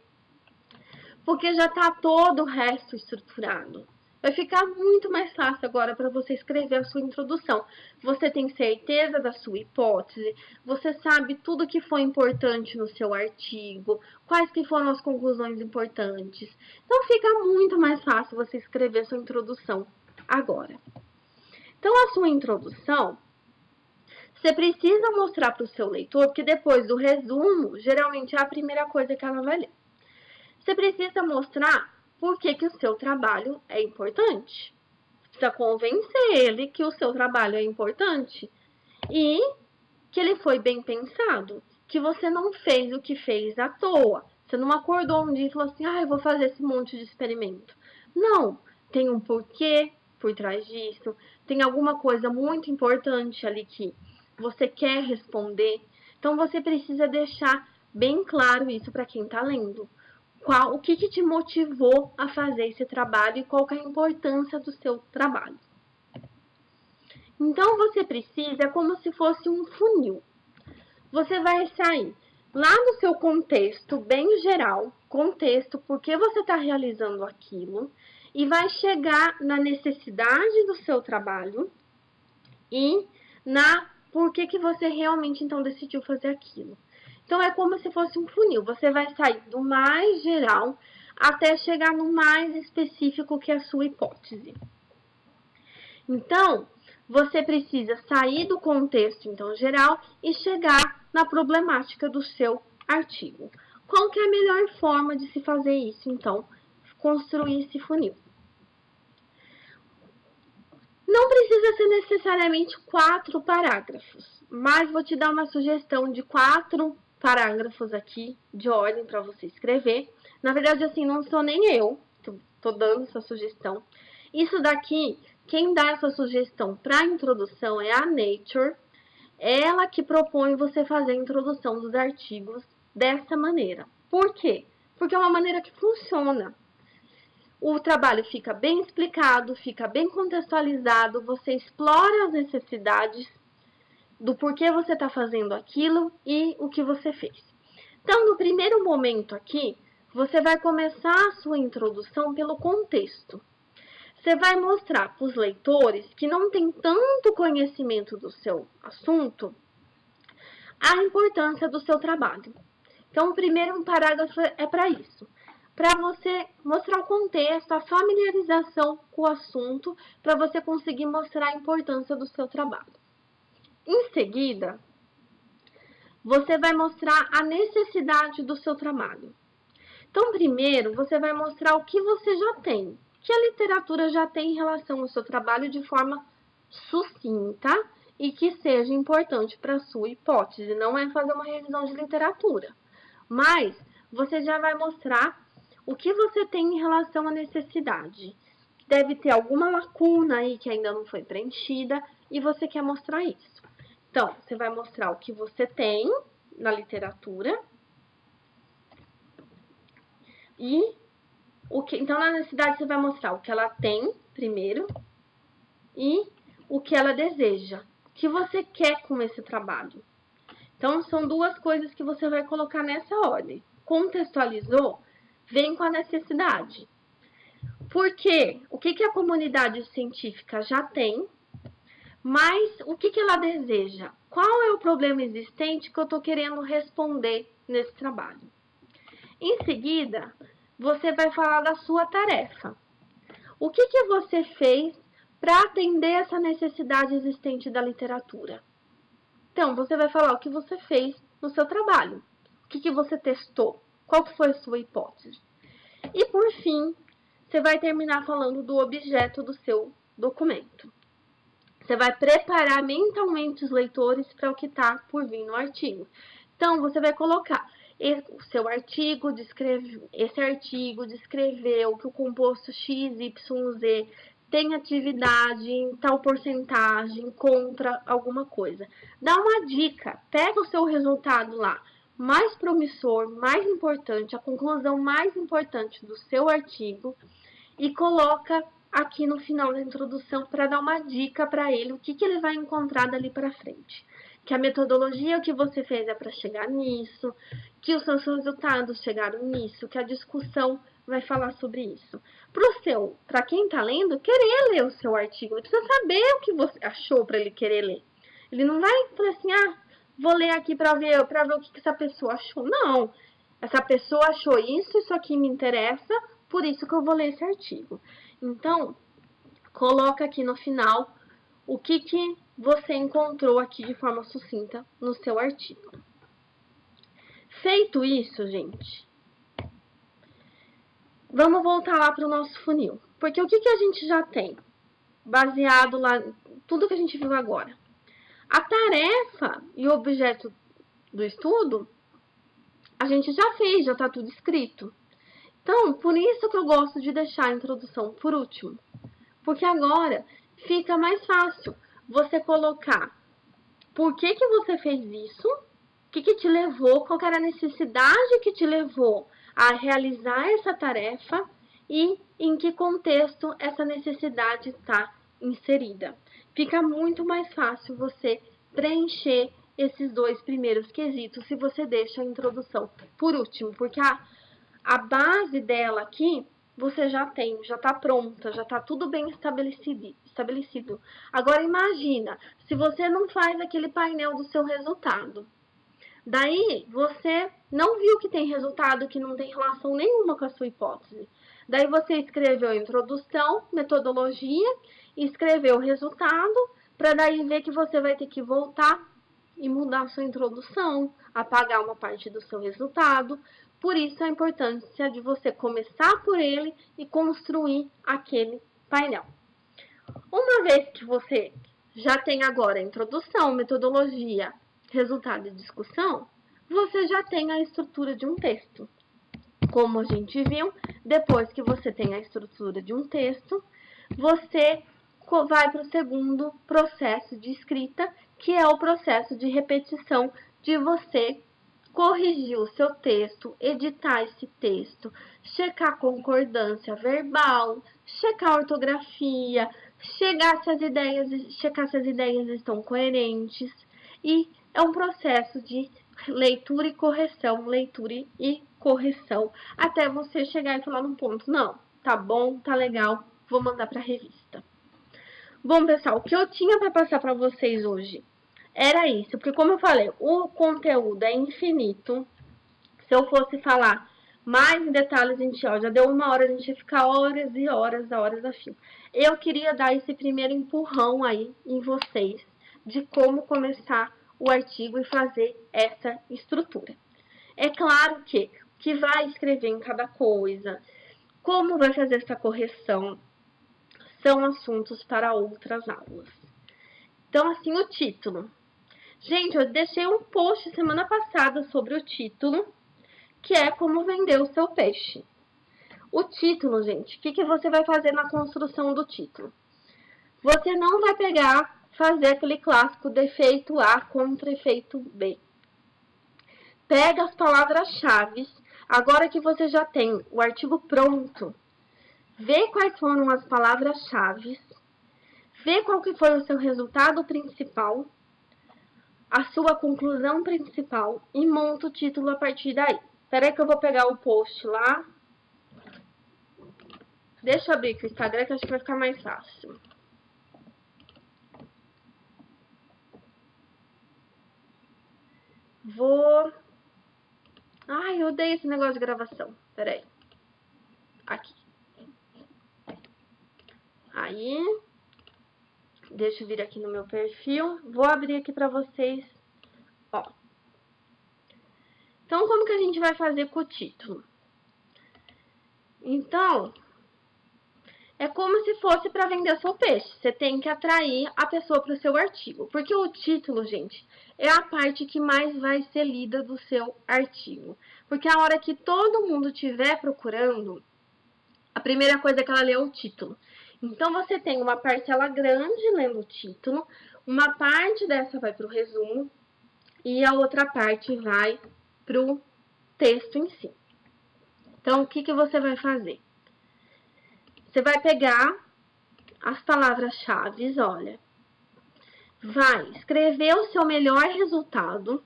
Porque já está todo o resto estruturado. Vai ficar muito mais fácil agora para você escrever a sua introdução. Você tem certeza da sua hipótese, você sabe tudo que foi importante no seu artigo, quais que foram as conclusões importantes. Então fica muito mais fácil você escrever a sua introdução agora. Então a sua introdução, você precisa mostrar para o seu leitor, porque depois do resumo, geralmente é a primeira coisa que ela vai ler. Você precisa mostrar por que o seu trabalho é importante. Precisa convencer ele que o seu trabalho é importante e que ele foi bem pensado, que você não fez o que fez à toa. Você não acordou um dia e falou assim, eu vou fazer esse monte de experimento. Não, tem um porquê por trás disso, tem alguma coisa muito importante ali que você quer responder. Então, você precisa deixar bem claro isso para quem está lendo. O que te motivou a fazer esse trabalho e qual que é a importância do seu trabalho. Então, você precisa, como se fosse um funil. Você vai sair lá no seu contexto bem geral, contexto, por que você está realizando aquilo, e vai chegar na necessidade do seu trabalho e na por que você realmente, então, decidiu fazer aquilo. Então, é como se fosse um funil. Você vai sair do mais geral até chegar no mais específico, que é a sua hipótese. Então, você precisa sair do contexto, então, geral e chegar na problemática do seu artigo. Qual que é a melhor forma de se fazer isso, então? Construir esse funil. Não precisa ser necessariamente 4 parágrafos, mas vou te dar uma sugestão de 4 parágrafos aqui de ordem para você escrever. Na verdade, assim, não sou nem eu que estou dando essa sugestão. Isso daqui, quem dá essa sugestão para a introdução é a Nature. Ela que propõe você fazer a introdução dos artigos dessa maneira. Por quê? Porque é uma maneira que funciona. O trabalho fica bem explicado, fica bem contextualizado, você explora as necessidades do porquê você está fazendo aquilo e o que você fez. Então, no primeiro momento aqui, você vai começar a sua introdução pelo contexto. Você vai mostrar para os leitores que não têm tanto conhecimento do seu assunto a importância do seu trabalho. Então, o primeiro parágrafo é para isso. Para você mostrar o contexto, a familiarização com o assunto, para você conseguir mostrar a importância do seu trabalho. Em seguida, você vai mostrar a necessidade do seu trabalho. Então, primeiro, você vai mostrar o que você já tem, que a literatura já tem em relação ao seu trabalho de forma sucinta e que seja importante para a sua hipótese. Não é fazer uma revisão de literatura, mas você já vai mostrar o que você tem em relação à necessidade. Deve ter alguma lacuna aí que ainda não foi preenchida e você quer mostrar isso. Então, você vai mostrar o que você tem na literatura e então, na necessidade, você vai mostrar o que ela tem primeiro e o que ela deseja. O que você quer com esse trabalho. Então, são 2 coisas que você vai colocar nessa ordem. Contextualizou, vem com a necessidade. Porque o que a comunidade científica já tem, mas o que ela deseja? Qual é o problema existente que eu estou querendo responder nesse trabalho? Em seguida, você vai falar da sua tarefa. O que você fez para atender essa necessidade existente da literatura? Então, você vai falar o que você fez no seu trabalho. O que você testou? Qual foi a sua hipótese? E, por fim, você vai terminar falando do objeto do seu documento. Você vai preparar mentalmente os leitores para o que está por vir no artigo. Então, você vai colocar o seu artigo, esse artigo descreveu que o composto XYZ tem atividade em tal porcentagem contra alguma coisa. Dá uma dica, pega o seu resultado lá mais promissor, mais importante, a conclusão mais importante do seu artigo e coloca aqui no final da introdução para dar uma dica para ele, o que ele vai encontrar dali para frente. Que a metodologia que você fez é para chegar nisso, que os seus resultados chegaram nisso, que a discussão vai falar sobre isso. Para quem está lendo, querer ler o seu artigo, ele precisa saber o que você achou para ele querer ler. Ele não vai falar assim, vou ler aqui para ver o que essa pessoa achou. Não, essa pessoa achou isso aqui me interessa, por isso que eu vou ler esse artigo. Então, coloca aqui no final o que você encontrou aqui de forma sucinta no seu artigo. Feito isso, gente, vamos voltar lá para o nosso funil. Porque o que a gente já tem? Baseado lá em tudo que a gente viu agora. A tarefa e o objeto do estudo, a gente já fez, já está tudo escrito. Então, por isso que eu gosto de deixar a introdução por último. Porque agora fica mais fácil você colocar por que você fez isso, o que te levou, qual era a necessidade que te levou a realizar essa tarefa e em que contexto essa necessidade está inserida. Fica muito mais fácil você preencher esses dois primeiros quesitos se você deixa a introdução por último, porque a base dela aqui você já tem, já está pronta, já está tudo bem estabelecido. Agora imagina, se você não faz aquele painel do seu resultado. Daí você não viu que tem resultado que não tem relação nenhuma com a sua hipótese. Daí você escreveu a introdução, metodologia, escreveu o resultado, para daí ver que você vai ter que voltar e mudar a sua introdução, apagar uma parte do seu resultado. Por isso a importância de você começar por ele e construir aquele painel. Uma vez que você já tem agora a introdução, metodologia, resultado e discussão, você já tem a estrutura de um texto. Como a gente viu, depois que você tem a estrutura de um texto, você vai para o segundo processo de escrita, que é o processo de repetição de você corrigir o seu texto, editar esse texto, checar a concordância verbal, checar a ortografia, checar se as ideias estão coerentes. E é um processo de leitura e correção, até você chegar e falar num ponto, não, tá bom, tá legal, vou mandar para a revista. Bom, pessoal, o que eu tinha para passar para vocês hoje era isso, porque como eu falei, o conteúdo é infinito. Se eu fosse falar mais em detalhes, já deu 1 hora, a gente ia ficar horas e horas a fio. Eu queria dar esse primeiro empurrão aí em vocês, de como começar o artigo e fazer essa estrutura. É claro que vai escrever em cada coisa, como vai fazer essa correção, são assuntos para outras aulas. Então, assim, o título. Gente, eu deixei um post semana passada sobre o título, que é como vender o seu peixe. O título, gente, o que você vai fazer na construção do título? Você não vai fazer aquele clássico defeito A contra efeito B. Pega as palavras-chave, agora que você já tem o artigo pronto, vê quais foram as palavras-chave, vê qual que foi o seu resultado principal, a sua conclusão principal e monta o título a partir daí. Espera aí que eu vou pegar o post lá. Deixa eu abrir aqui o Instagram que acho que vai ficar mais fácil. Ai, eu odeio esse negócio de gravação. Espera aí. Aqui. Aí. Deixa eu vir aqui no meu perfil. Vou abrir aqui pra vocês. Ó. Então, como que a gente vai fazer com o título? Então, é como se fosse para vender o seu peixe. Você tem que atrair a pessoa para o seu artigo. Porque o título, gente, é a parte que mais vai ser lida do seu artigo. Porque a hora que todo mundo estiver procurando, a primeira coisa que ela lê é o título. Então, você tem uma parcela grande lendo o título, uma parte dessa vai para o resumo e a outra parte vai para o texto em si. Então, o que você vai fazer? Você vai pegar as palavras-chave, olha. Vai escrever o seu melhor resultado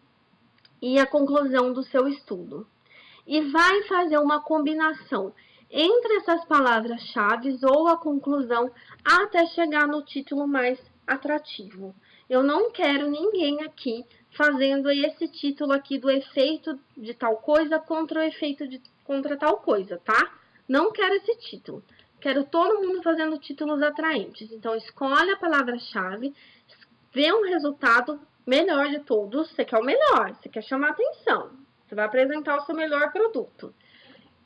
e a conclusão do seu estudo. E vai fazer uma combinação entre essas palavras-chave ou a conclusão até chegar no título mais atrativo. Eu não quero ninguém aqui fazendo esse título aqui do efeito de tal coisa contra o efeito contra tal coisa, tá? Não quero esse título. Quero todo mundo fazendo títulos atraentes. Então, escolhe a palavra-chave, vê um resultado melhor de todos. Você quer o melhor, você quer chamar atenção. Você vai apresentar o seu melhor produto.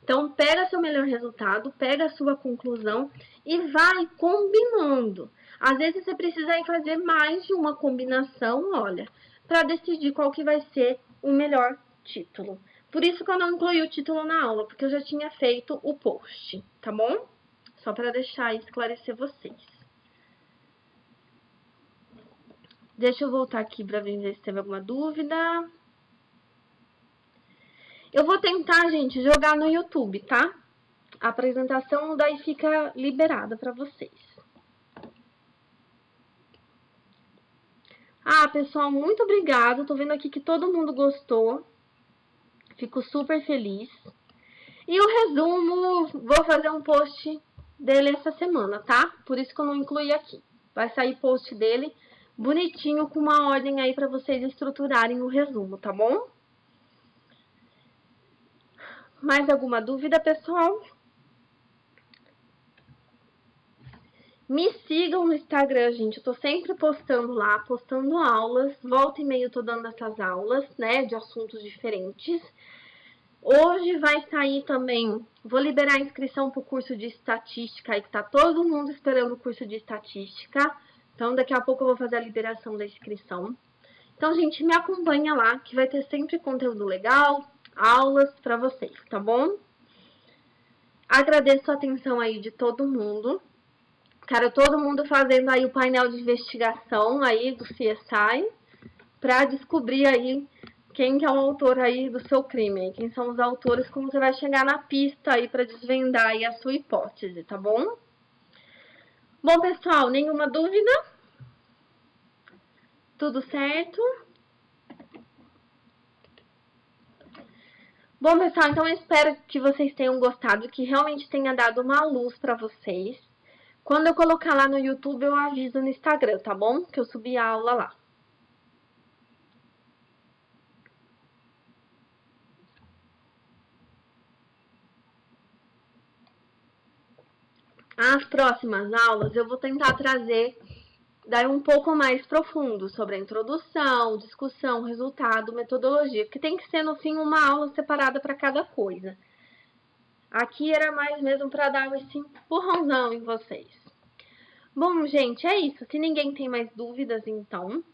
Então, pega seu melhor resultado, pega a sua conclusão e vai combinando. Às vezes, você precisa ir fazer mais de uma combinação, olha, para decidir qual que vai ser o melhor título. Por isso que eu não incluí o título na aula, porque eu já tinha feito o post, tá bom? Só para deixar e esclarecer vocês. Deixa eu voltar aqui para ver se teve alguma dúvida. Eu vou tentar, gente, jogar no YouTube, tá? A apresentação daí fica liberada para vocês. Ah, pessoal, muito obrigada. Tô vendo aqui que todo mundo gostou. Fico super feliz. E o resumo, vou fazer um post dele essa semana, tá? Por isso que eu não incluí aqui. Vai sair post dele bonitinho, com uma ordem aí para vocês estruturarem o resumo, tá bom? Mais alguma dúvida, pessoal? Me sigam no Instagram, gente. Eu tô sempre postando lá, postando aulas. Volta e meia eu tô dando essas aulas, né, de assuntos diferentes. Hoje vai sair também, vou liberar a inscrição pro curso de estatística aí, que tá todo mundo esperando o curso de estatística. Então, daqui a pouco eu vou fazer a liberação da inscrição. Então, gente, me acompanha lá, que vai ter sempre conteúdo legal, aulas pra vocês, tá bom? Agradeço a atenção aí de todo mundo. Quero todo mundo fazendo aí o painel de investigação aí do CSI para descobrir aí quem que é o autor aí do seu crime, quem são os autores, como você vai chegar na pista aí para desvendar aí a sua hipótese, tá bom? Bom, pessoal, nenhuma dúvida? Tudo certo? Bom, pessoal, então eu espero que vocês tenham gostado, que realmente tenha dado uma luz para vocês. Quando eu colocar lá no YouTube, eu aviso no Instagram, tá bom? Que eu subi a aula lá. As próximas aulas eu vou tentar trazer daí um pouco mais profundo sobre a introdução, discussão, resultado, metodologia, porque tem que ser no fim uma aula separada para cada coisa. Aqui era mais mesmo para dar esse empurrãozão em vocês. Bom, gente, é isso. Se ninguém tem mais dúvidas, então,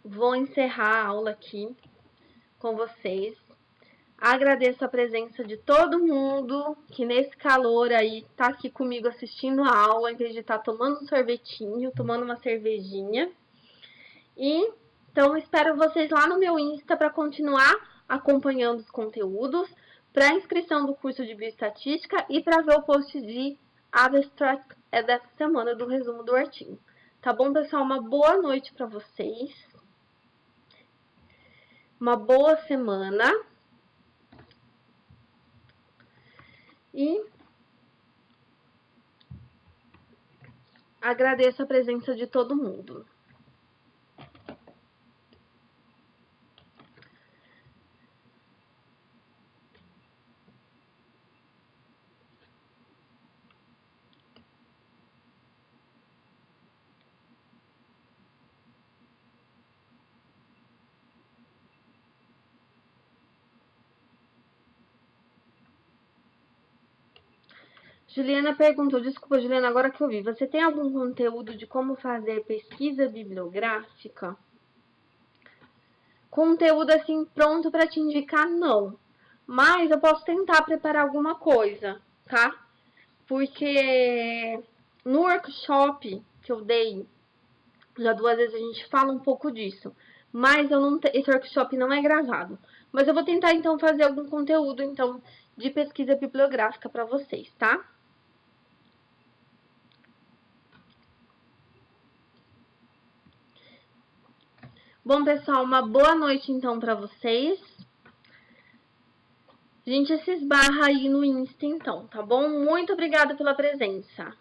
vou encerrar a aula aqui com vocês. Agradeço a presença de todo mundo que nesse calor aí tá aqui comigo assistindo a aula, em vez de estar tomando um sorvetinho, tomando uma cervejinha. E então espero vocês lá no meu Insta para continuar acompanhando os conteúdos, para inscrição do curso de bioestatística e para ver o post de abstract dessa semana do resumo do artigo. Tá bom, pessoal? Uma boa noite para vocês. Uma boa semana. E agradeço a presença de todo mundo. Juliana perguntou, desculpa, Juliana, agora que eu vi, você tem algum conteúdo de como fazer pesquisa bibliográfica? Conteúdo assim pronto para te indicar, não. Mas eu posso tentar preparar alguma coisa, tá? Porque no workshop que eu dei, já 2 vezes a gente fala um pouco disso. Mas eu não esse workshop não é gravado. Mas eu vou tentar então fazer algum conteúdo então de pesquisa bibliográfica para vocês, tá? Bom, pessoal, uma boa noite então pra vocês. A gente se esbarra aí no Insta então, tá bom? Muito obrigada pela presença.